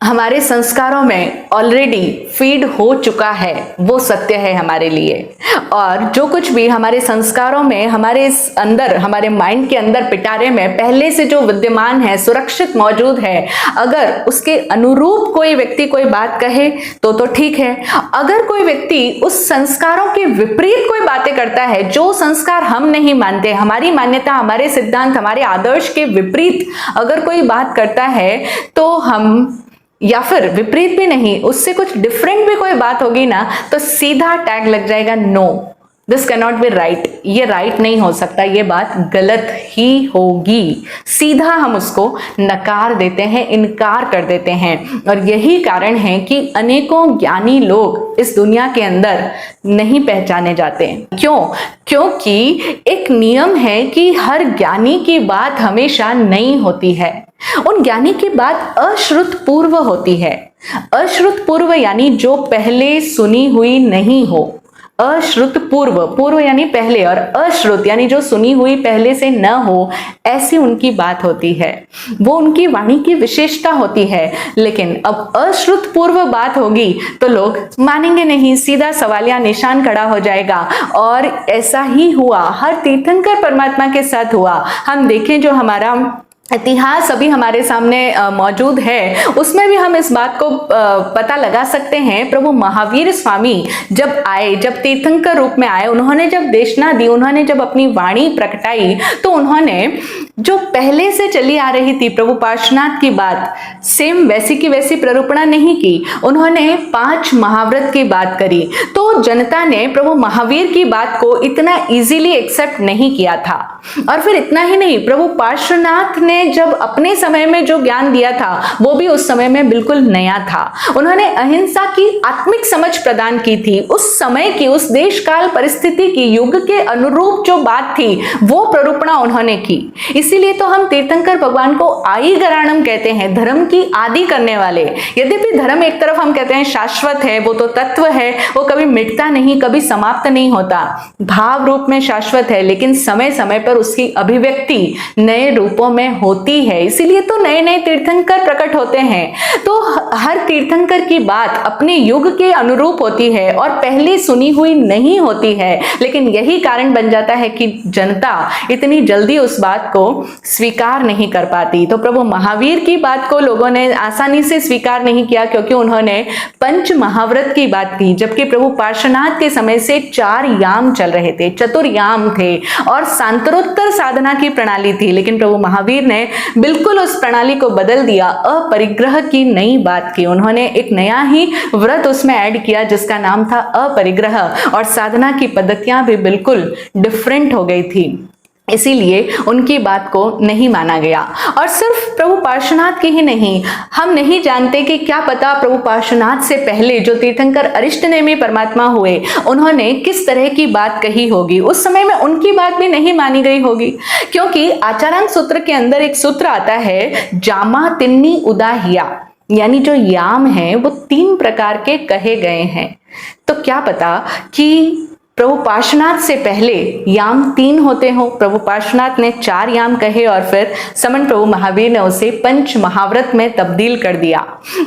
हमारे संस्कारों में ऑलरेडी फीड हो चुका है वो सत्य है हमारे लिए। और जो कुछ भी हमारे संस्कारों में, हमारे अंदर, हमारे माइंड के अंदर पिटारे में पहले से जो विद्यमान है, सुरक्षित मौजूद है, अगर उसके अनुरूप कोई व्यक्ति कोई बात कहे तो ठीक है। अगर कोई व्यक्ति उस संस्कारों के विपरीत कोई बातें करता है, जो संस्कार हम नहीं मानते, हमारी मान्यता, हमारे सिद्धांत, हमारे आदर्श के विपरीत अगर कोई बात करता है, तो हम, या फिर विपरीत भी नहीं, उससे कुछ डिफरेंट भी कोई बात होगी ना, तो सीधा टैग लग जाएगा, no this can not be right, ये राइट नहीं हो सकता, ये बात गलत ही होगी। सीधा हम उसको नकार देते हैं, इनकार कर देते हैं। और यही कारण है कि अनेकों ज्ञानी लोग इस दुनिया के अंदर नहीं पहचाने जाते। क्यों? क्योंकि एक नियम है कि हर ज्ञानी की बात हमेशा नई होती है। उन ज्ञानी की बात अश्रुतपूर्व होती है। अश्रुतपूर्व यानी जो पहले सुनी हुई नहीं हो। अश्रुतपूर्व, पूर्व यानी पहले, और अश्रुत यानी जो सुनी हुई पहले से न हो, ऐसी उनकी बात होती है। वो उनकी वाणी की विशेषता होती है। लेकिन अब अश्रुतपूर्व बात होगी तो लोग मानेंगे नहीं, सीधा सवालिया निशान खड़ा हो जाएगा। और ऐसा ही हुआ, हर तीर्थंकर परमात्मा के साथ हुआ। हम देखें जो हमारा इतिहास अभी हमारे सामने मौजूद है, उसमें भी हम इस बात को पता लगा सकते हैं। प्रभु महावीर स्वामी जब आए, जब तीर्थंकर रूप में आए, उन्होंने जब देशना दी, उन्होंने जब अपनी वाणी प्रकटाई, तो उन्होंने जो पहले से चली आ रही थी प्रभु पार्श्वनाथ की बात, सेम वैसी की वैसी प्ररूपणा नहीं की। उन्होंने 5 महाव्रत की बात करी। तो जनता ने प्रभु महावीर की बात को इतना इजीली एक्सेप्ट नहीं किया था। और फिर इतना ही नहीं, प्रभु पार्श्वनाथ ने जब अपने समय में जो ज्ञान दिया था वो भी उस समय में बिल्कुल नया था। उन्होंने अहिंसा की आत्मिक समझ प्रदान की थी। उस समय की, उस देश काल परिस्थिति की, युग के अनुरूप जो बात थी वो प्ररूपणा उन्होंने की। इसीलिए तो हम तीर्थंकर भगवान को आई गराणम कहते हैं, धर्म की आदि करने वाले। यद्यपि धर्म एक तरफ हम कहते हैं शाश्वत है, वो तो तत्व है, वो कभी मिटता नहीं, कभी समाप्त नहीं होता, भाव रूप में शाश्वत है, लेकिन समय समय पर उसकी अभिव्यक्ति नए रूपों में होती है। इसीलिए तो नए नए तीर्थंकर प्रकट होते हैं। तो हर तीर्थंकर की बात अपने युग के अनुरूप होती है और पहले सुनी हुई नहीं होती है। लेकिन यही कारण बन जाता है कि जनता इतनी जल्दी उस बात को स्वीकार नहीं कर पाती। तो प्रभु महावीर की बात को लोगों ने आसानी से स्वीकार नहीं किया, क्योंकि उन्होंने 5 महाव्रत की बात की, जबकि प्रभु पार्श्वनाथ के समय से 4 याम चल रहे थे, चतुर्याम थे और सांतरोत्तर साधना की प्रणाली थी। लेकिन प्रभु महावीर ने बिल्कुल उस प्रणाली को बदल दिया, अपरिग्रह की नई बात की। उन्होंने एक नया ही व्रत उसमें ऐड किया जिसका नाम था अपरिग्रह, और साधना की पद्धतियां भी बिल्कुल डिफरेंट हो गई थी। इसीलिए उनकी बात को नहीं माना गया। और सिर्फ प्रभु पार्श्वनाथ की ही नहीं, हम नहीं जानते कि क्या पता प्रभु पार्श्वनाथ से पहले जो तीर्थंकर अरिष्टनेमी परमात्मा हुए, उन्होंने किस तरह की बात कही होगी। उस समय में उनकी बात भी नहीं मानी गई होगी, क्योंकि आचारांग सूत्र के अंदर एक सूत्र आता है, जामा तिन्नी उदाहिया, यानी जो याम है वो 3 प्रकार के कहे गए हैं। तो क्या पता कि प्रभु पार्श्वनाथ से पहले याम 3 होते हो, प्रभु पार्श्वनाथ ने 4 याम कहे और फिर समन प्रभु महावीर ने उसे पंच महाव्रत में तब्दील कर दिया।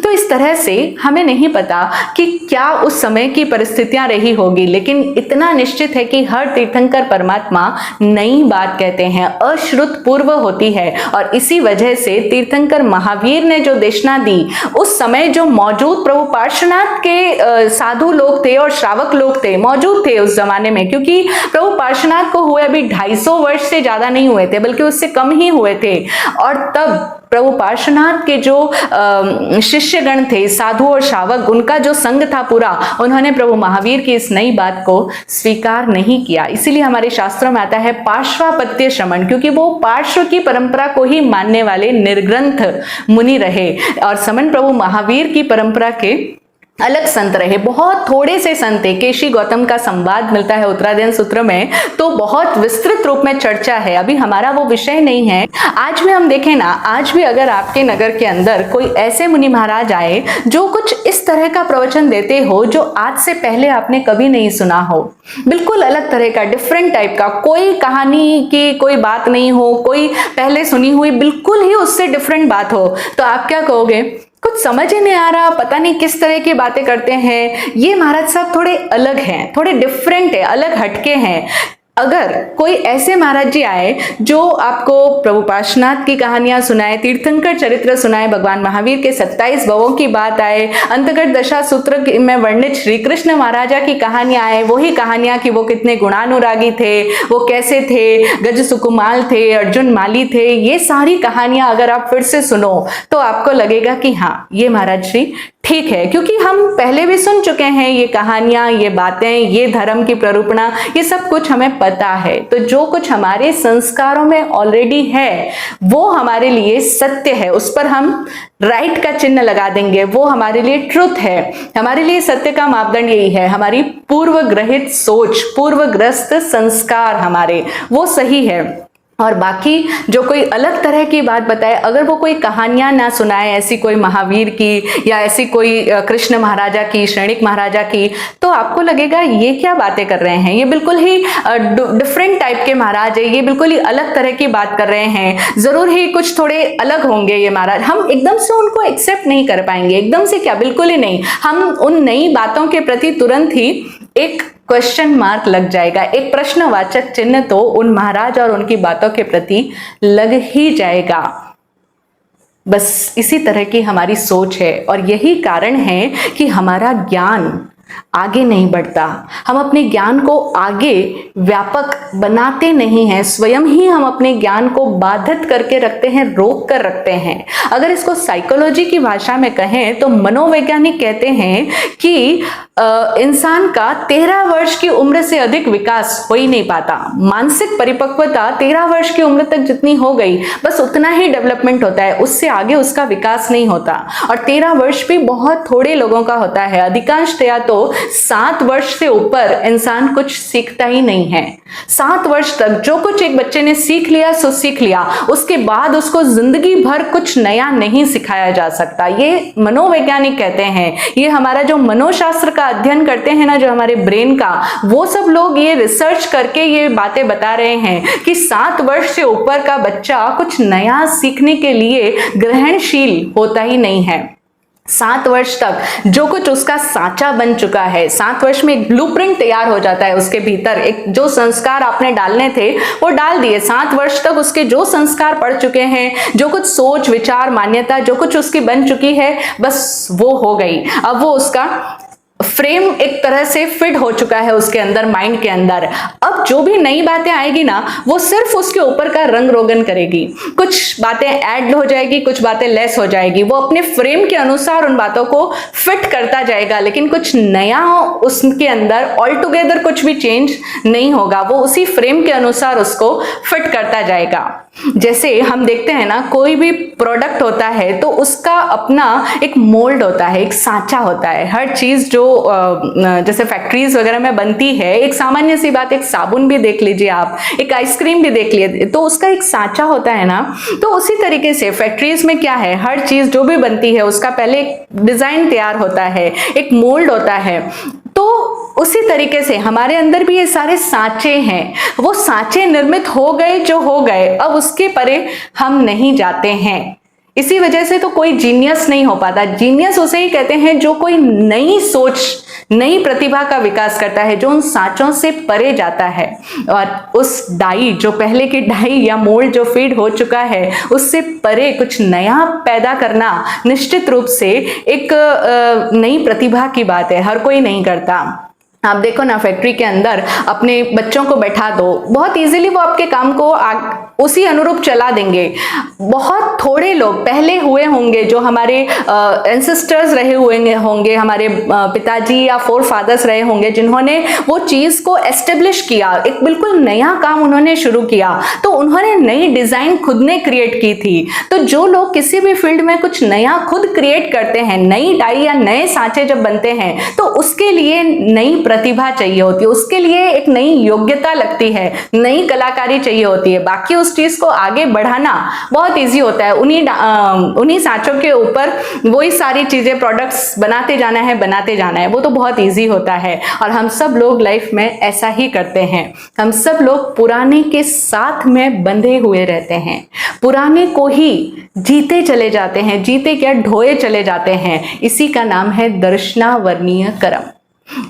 तो इस तरह से हमें नहीं पता कि क्या उस समय की परिस्थितियां रही होगी, लेकिन इतना निश्चित है कि हर तीर्थंकर परमात्मा नई बात कहते हैं, अश्रुत पूर्व होती है। और इसी वजह से तीर्थंकर महावीर ने जो देशना दी, उस समय जो मौजूद प्रभु पार्श्वनाथ के साधु लोग थे और श्रावक लोग थे, मौजूद थे उस जमाने में, क्योंकि प्रभु पार्श्वनाथ को हुए अभी 250 वर्ष से ज्यादा नहीं हुए थे, बल्कि उससे कम ही हुए थे। और तब प्रभु पार्श्वनाथ के जो शिष्यगण थे, साधु और श्रावक, उनका जो संग था पूरा, उन्होंने प्रभु महावीर की इस नई बात को स्वीकार नहीं किया। इसीलिए हमारे शास्त्रों में आता है पार्श्वापत्य श्रमण, क्योंकि वो पार्श्व की परंपरा को ही मानने वाले निर्ग्रंथ मुनि रहे और समन प्रभु महावीर की परंपरा के अलग संत रहे। बहुत थोड़े से संत थे। केशी गौतम का संवाद मिलता है उत्तरायण सूत्र में, तो बहुत विस्तृत रूप में चर्चा है, अभी हमारा वो विषय नहीं है। आज भी हम देखें ना, आज भी अगर आपके नगर के अंदर कोई ऐसे मुनि महाराज आए जो कुछ इस तरह का प्रवचन देते हो जो आज से पहले आपने कभी नहीं सुना हो, बिल्कुल अलग तरह का, डिफरेंट टाइप का, कोई कहानी की कोई बात नहीं हो, कोई पहले सुनी हुई बिल्कुल ही उससे डिफरेंट बात हो, तो आप क्या कहोगे? कुछ समझ ही नहीं आ रहा, पता नहीं किस तरह की बातें करते हैं, ये महाराज साहब थोड़े अलग हैं, थोड़े डिफरेंट है, अलग हटके हैं। अगर कोई ऐसे महाराज जी आए जो आपको प्रभु पार्श्वनाथ की कहानियां सुनाए, तीर्थंकर चरित्र सुनाए, भगवान महावीर के 27 भवों की बात आए, अंतर्गत दशा सूत्र में वर्णित श्री कृष्ण महाराजा की कहानियां आए, वही कहानियां कि वो कितने गुणानुरागी थे, वो कैसे थे, गज सुकुमाल थे, अर्जुन माली थे, ये सारी कहानियां अगर आप फिर से सुनो तो आपको लगेगा कि हाँ, ये महाराज जी ठीक है, क्योंकि हम पहले भी सुन चुके हैं ये कहानियां, ये बातें, ये धर्म की प्ररूपणा, ये सब कुछ हमें पता है। तो जो कुछ हमारे संस्कारों में ऑलरेडी है वो हमारे लिए सत्य है, उस पर हम राइट का चिन्ह लगा देंगे, वो हमारे लिए ट्रुथ है। हमारे लिए सत्य का मापदंड यही है, हमारी पूर्व ग्रहित सोच, पूर्वग्रस्त संस्कार हमारे, वो सही है। और बाकी जो कोई अलग तरह की बात बताए, अगर वो कोई कहानियां ना सुनाए, ऐसी कोई महावीर की या ऐसी कोई कृष्ण महाराजा की, श्रेणिक महाराजा की, तो आपको लगेगा ये क्या बातें कर रहे हैं, ये बिल्कुल ही डिफरेंट टाइप के महाराज है, ये बिल्कुल ही अलग तरह की बात कर रहे हैं, जरूर ही कुछ थोड़े अलग होंगे ये महाराज। हम एकदम से उनको एक्सेप्ट नहीं कर पाएंगे, एकदम से क्या, बिल्कुल ही नहीं। हम उन नई बातों के प्रति तुरंत ही एक क्वेश्चन मार्क लग जाएगा, एक प्रश्नवाचक चिन्ह तो उन महाराज और उनकी बातों के प्रति लग ही जाएगा। बस इसी तरह की हमारी सोच है और यही कारण है कि हमारा ज्ञान आगे नहीं बढ़ता। हम अपने ज्ञान को आगे व्यापक बनाते नहीं हैं, स्वयं ही हम अपने ज्ञान को बाधित करके रखते हैं, रोक कर रखते हैं। अगर इसको साइकोलॉजी की भाषा में कहें तो मनोवैज्ञानिक कहते हैं कि इंसान का 13 वर्ष की उम्र से अधिक विकास हो ही नहीं पाता। मानसिक परिपक्वता 13 वर्ष की उम्र तक जितनी हो गई, बस उतना ही डेवलपमेंट होता है, उससे आगे उसका विकास नहीं होता। और 13 वर्ष भी बहुत थोड़े लोगों का होता है, अधिकांशतया तो 7 वर्ष से ऊपर इंसान कुछ सीखता ही नहीं है। 7 वर्ष तक जो कुछ एक बच्चे ने सीख लिया सो सीख लिया, उसके बाद उसको जिंदगी भर कुछ नया नहीं सिखाया जा सकता। ये मनोवैज्ञानिक कहते हैं, ये हमारा जो मनोशास्त्र का अध्ययन करते हैं ना, जो हमारे ब्रेन का, वो सब लोग ये रिसर्च करके ये बातें बता रहे हैं कि 7 वर्ष से ऊपर का बच्चा कुछ नया सीखने के लिए ग्रहणशील होता ही नहीं है। 7 वर्ष तक जो कुछ उसका सांचा बन चुका है, 7 वर्ष में एक ब्लूप्रिंट तैयार हो जाता है उसके भीतर। एक जो संस्कार आपने डालने थे वो डाल दिए, 7 वर्ष तक उसके जो संस्कार पड़ चुके हैं, जो कुछ सोच विचार मान्यता जो कुछ उसकी बन चुकी है, बस वो हो गई। अब वो उसका फ्रेम एक तरह से फिट हो चुका है उसके अंदर, माइंड के अंदर। अब जो भी नई बातें आएगी ना, वो सिर्फ उसके ऊपर का रंग रोगन करेगी, कुछ बातें ऐड हो जाएगी, कुछ बातें लेस हो जाएगी, वो अपने फ्रेम के अनुसार उन बातों को फिट करता जाएगा, लेकिन कुछ नया उसके अंदर ऑल टुगेदर कुछ भी चेंज नहीं होगा, वो उसी फ्रेम के अनुसार उसको फिट करता जाएगा। जैसे हम देखते हैं ना, कोई भी प्रोडक्ट होता है तो उसका अपना एक मोल्ड होता है, एक सांचा होता है। हर चीज जो जैसे फैक्ट्रीज वगैरह में बनती है, एक सामान्य सी बात, एक साबुन भी देख लीजिए आप, एक आइसक्रीम भी देख लीजिए, तो उसका एक सांचा होता है ना। तो उसी तरीके से फैक्ट्रीज में क्या है, हर चीज जो भी बनती है उसका पहले एक डिजाइन तैयार होता है, एक मोल्ड होता है। तो उसी तरीके से हमारे अंदर भी ये सारे सांचे हैं, वो सांचे निर्मित हो गए जो हो गए, अब उसके परे हम नहीं जाते हैं। इसी वजह से तो कोई जीनियस नहीं हो पाता। जीनियस उसे ही कहते हैं जो कोई नई सोच, नई प्रतिभा का विकास करता है, जो उन सांचों से परे जाता है और उस डाई, जो पहले की डाई या मोल्ड जो फीड हो चुका है, उससे परे कुछ नया पैदा करना निश्चित रूप से एक नई प्रतिभा की बात है। हर कोई नहीं करता। आप देखो ना, फैक्ट्री के अंदर अपने बच्चों को बैठा दो, बहुत इजीली वो आपके काम को उसी अनुरूप चला देंगे। बहुत थोड़े लोग पहले हुए होंगे जो हमारे एंसेस्टर्स रहे हुए होंगे, हमारे पिताजी या फोर फादर्स रहे होंगे, जिन्होंने वो चीज को एस्टेब्लिश किया, एक बिल्कुल नया काम उन्होंने शुरू किया, तो उन्होंने नई डिजाइन खुद ने क्रिएट की थी। तो जो लोग किसी भी फील्ड में कुछ नया खुद क्रिएट करते हैं, नई डाई या नए सांचे जब बनते हैं, तो उसके लिए नई प्रतिभा चाहिए होती है, उसके लिए एक नई योग्यता लगती है, नई कलाकारी चाहिए होती है। बाकी उस चीज को आगे बढ़ाना बहुत इजी होता है, उन्हीं सांचों के ऊपर वही सारी चीजें, प्रोडक्ट्स बनाते जाना है, वो तो बहुत इजी होता है। और हम सब लोग लाइफ में ऐसा ही करते हैं। हम सब लोग पुराने के साथ में बंधे हुए रहते हैं, पुराने को ही जीते चले जाते हैं, जीते क्या ढोए चले जाते हैं। इसी का नाम है दर्शनावर्णीय कर्म।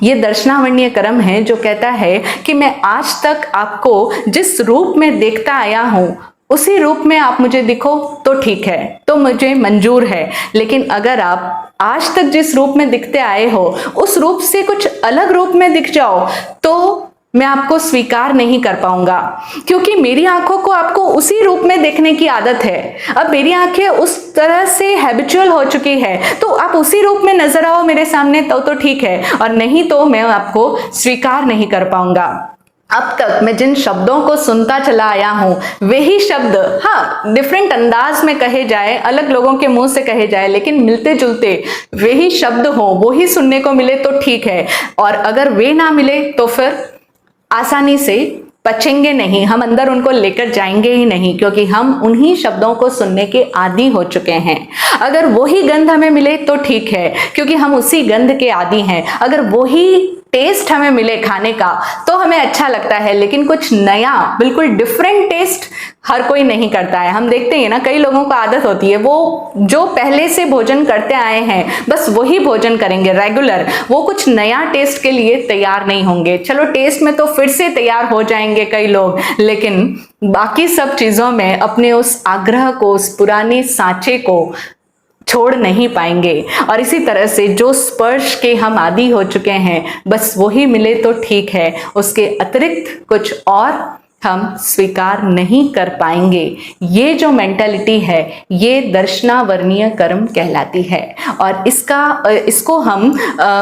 ये दर्शनावर्णीय कर्म है जो कहता है कि मैं आज तक आपको जिस रूप में देखता आया हूं, उसी रूप में आप मुझे दिखो तो ठीक है, तो मुझे मंजूर है। लेकिन अगर आप आज तक जिस रूप में दिखते आए हो, उस रूप से कुछ अलग रूप में दिख जाओ, तो मैं आपको स्वीकार नहीं कर पाऊंगा, क्योंकि मेरी आंखों को आपको उसी रूप में देखने की आदत है। अब मेरी आंखें उस तरह से हैबिचुअल हो चुकी है, तो आप उसी रूप में नजर आओ मेरे सामने तो ठीक है, और नहीं तो मैं आपको स्वीकार नहीं कर पाऊंगा। अब तक मैं जिन शब्दों को सुनता चला आया हूं, वही शब्द, हाँ, डिफरेंट अंदाज में कहे जाए, अलग लोगों के मुंह से कहे जाए, लेकिन मिलते जुलते वही शब्द हो, वो ही सुनने को मिले तो ठीक है। और अगर वे ना मिले तो फिर आसानी से पचेंगे नहीं, हम अंदर उनको लेकर जाएंगे ही नहीं, क्योंकि हम उन्हीं शब्दों को सुनने के आदी हो चुके हैं। अगर वही गंध हमें मिले तो ठीक है, क्योंकि हम उसी गंध के आदी हैं। अगर वही टेस्ट हमें मिले खाने का तो हमें अच्छा लगता है, लेकिन कुछ नया, बिल्कुल डिफरेंट टेस्ट हर कोई नहीं करता है। हम देखते हैं ना, कई लोगों को आदत होती है, वो जो पहले से भोजन करते आए हैं बस वही भोजन करेंगे रेगुलर, वो कुछ नया टेस्ट के लिए तैयार नहीं होंगे। चलो टेस्ट में तो फिर से तैयार हो जाएंगे कई लोग, लेकिन बाकी सब चीजों में अपने उस आग्रह को, उस पुराने सांचे को छोड़ नहीं पाएंगे। और इसी तरह से जो स्पर्श के हम आदी हो चुके हैं, बस वही मिले तो ठीक है, उसके अतिरिक्त कुछ और हम स्वीकार नहीं कर पाएंगे। ये जो मेंटालिटी है, ये दर्शनावर्णीय कर्म कहलाती है। और इसको हम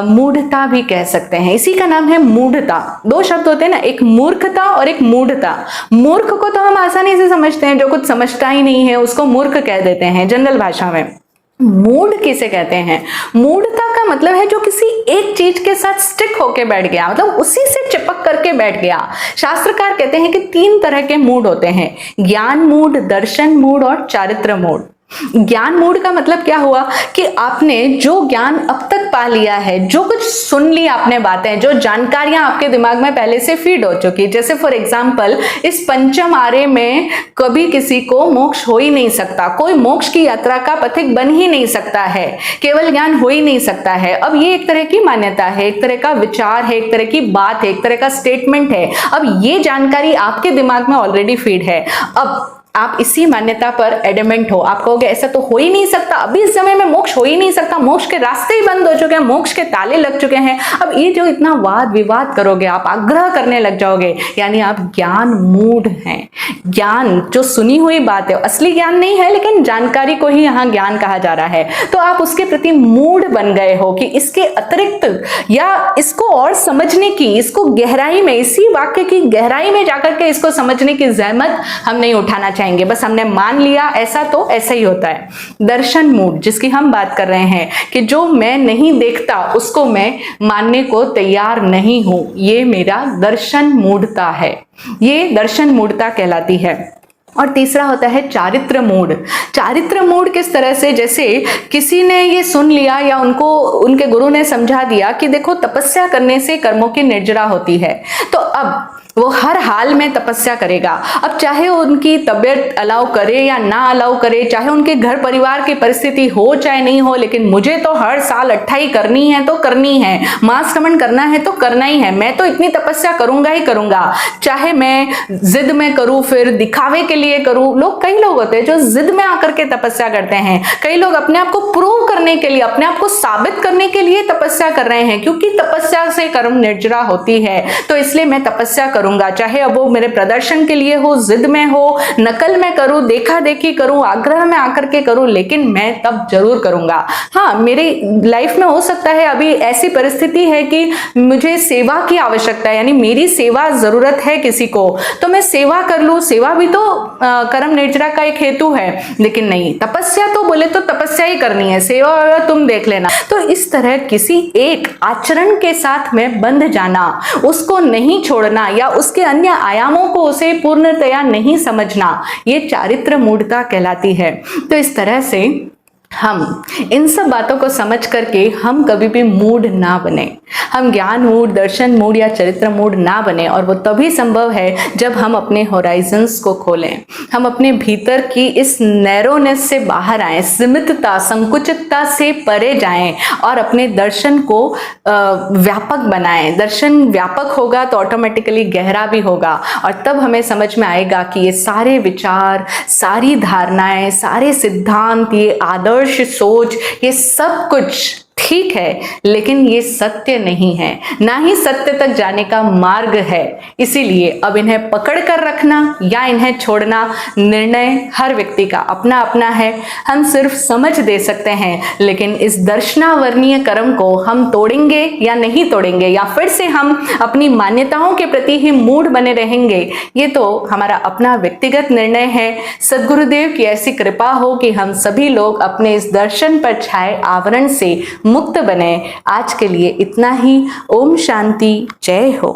मूढ़ता भी कह सकते हैं। इसी का नाम है मूढ़ता। दो शब्द होते हैं ना, एक मूर्खता और एक मूढ़ता। मूर्ख को तो हम आसानी से समझते हैं, जो कुछ समझता ही नहीं है उसको मूर्ख कह देते हैं जनरल भाषा में। मूड किसे कहते हैं? मूढ़ता का मतलब है जो किसी एक चीज के साथ स्टिक होके बैठ गया, मतलब उसी से चिपक करके बैठ गया। शास्त्रकार कहते हैं कि 3 तरह के मूड होते हैं, ज्ञान मूड, दर्शन मूड और चारित्र मूड। ज्ञान मूड का मतलब क्या हुआ कि आपने जो ज्ञान अब तक पा लिया है, जो कुछ सुन लिया आपने बातें, जो जानकारियां आपके दिमाग में पहले से फीड हो चुकी, जैसे फॉर एग्जांपल इस पंचम आरे में कभी किसी को मोक्ष हो ही नहीं सकता, कोई मोक्ष की यात्रा का पथिक बन ही नहीं सकता है, केवल ज्ञान हो ही नहीं सकता है। अब ये एक तरह की मान्यता है, एक तरह का विचार है, एक तरह की बात है, एक तरह का स्टेटमेंट है। अब ये जानकारी आपके दिमाग में ऑलरेडी फीड है। अब आप इसी मान्यता पर एडमेंट हो, आप कहोगे ऐसा तो हो ही नहीं सकता, अभी इस समय में मोक्ष हो ही नहीं सकता, मोक्ष के रास्ते ही बंद हो चुके हैं, मोक्ष के ताले लग चुके हैं। अब ये जो इतना वाद विवाद करोगे, आप आग्रह करने लग जाओगे, यानी आप ज्ञान मूढ़ हैं। ज्ञान जो सुनी हुई बात है, असली ज्ञान नहीं है, लेकिन जानकारी को ही यहाँ ज्ञान कहा जा रहा है, तो आप उसके प्रति मूढ़ बन गए हो कि इसके अतिरिक्त या इसको और समझने की, इसको गहराई में, इसी वाक्य की गहराई में जाकर के इसको समझने की जहमत हम नहीं उठाना चाहिए। बस हमने मान लिया ऐसा तो ऐसा ही होता है। दर्शन मूड जिसकी हम बात कर रहे हैं कि जो मैं नहीं देखता उसको मैं मानने को तैयार नहीं हूं, ये मेरा दर्शन मूढ़ता है, ये दर्शन मूढ़ता कहलाती है। और तीसरा होता है चारित्र मूढ़। चारित्र मूढ़ किस तरह से, जैसे किसी ने ये सुन लिया या उनको उनके गुरु ने समझा दिया कि देखो तपस्या करने से कर्मों की निर्जरा होती है, तो अब वो हर हाल में तपस्या करेगा। अब चाहे उनकी तबीयत अलाउ करे या ना अलाउ करे, चाहे उनके घर परिवार की परिस्थिति हो चाहे नहीं हो, लेकिन मुझे तो हर साल 28 करनी है तो करनी है, मास श्रवण करना है तो करना ही है, मैं तो इतनी तपस्या करूंगा ही करूंगा, चाहे मैं जिद में करूं, फिर दिखावे के लिए करूं। कई लोग होते हैं जो जिद में आकर के तपस्या करते हैं, कई लोग अपने आप को प्रूव करने के लिए, अपने आप को साबित करने के लिए तपस्या कर रहे हैं, क्योंकि तपस्या से कर्म निर्जरा होती है, तो इसलिए मैं तपस्या करूंगा, चाहे अब वो मेरे प्रदर्शन के लिए हो, जिद में हो, नकल में करूं, देखा देखी करूं, आग्रह में आकर के करूं, लेकिन मैं तब जरूर करूंगा। हाँ, मेरी लाइफ में हो सकता है अभी ऐसी परिस्थिति है कि मुझे सेवा की आवश्यकता है, यानी मेरी सेवा जरूरत है किसी को, तो मैं सेवा कर लूं। सेवा भी तो कर्म निर्जरा का एक हेतु है, लेकिन नहीं, तपस्या तो बोले तो तपस्या ही करनी है, सेवा तुम देख लेना। तो इस तरह किसी एक आचरण के साथ में बंध जाना, उसको नहीं छोड़ना या उसके अन्य आयामों को उसे पूर्णतया नहीं समझना, ये चारित्र मूढ़ता कहलाती है। तो इस तरह से हम इन सब बातों को समझ करके हम कभी भी मूढ़ ना बने, हम ज्ञान मूढ़, दर्शन मूढ़ या चरित्र मूढ़ ना बने, और वो तभी संभव है जब हम अपने होराइजन्स को खोलें, हम अपने भीतर की इस नैरोनेस से बाहर आएं, सीमितता, संकुचितता से परे जाएं और अपने दर्शन को व्यापक बनाएं। दर्शन व्यापक होगा तो ऑटोमेटिकली गहरा भी होगा, और तब हमें समझ में आएगा कि ये सारे विचार, सारी धारणाएं, सारे सिद्धांत, ये आदर्श सोच, ये सब कुछ ठीक है, लेकिन ये सत्य नहीं है, ना ही सत्य तक जाने का मार्ग है। इसीलिए अब इन्हें पकड़ कर रखना या इन्हें छोड़ना निर्णय हर व्यक्ति का अपना अपना है। हम सिर्फ समझ दे सकते हैं, लेकिन इस दर्शनावर्णीय कर्म को हम तोड़ेंगे या नहीं तोड़ेंगे, या फिर से हम अपनी मान्यताओं के प्रति ही मूढ़ बने रहेंगे, ये तो हमारा अपना व्यक्तिगत निर्णय है। सद्गुरुदेव की ऐसी कृपा हो कि हम सभी लोग अपने इस दर्शन पर छाए आवरण से मुक्त बने। आज के लिए इतना ही। ओम शांति, जय हो।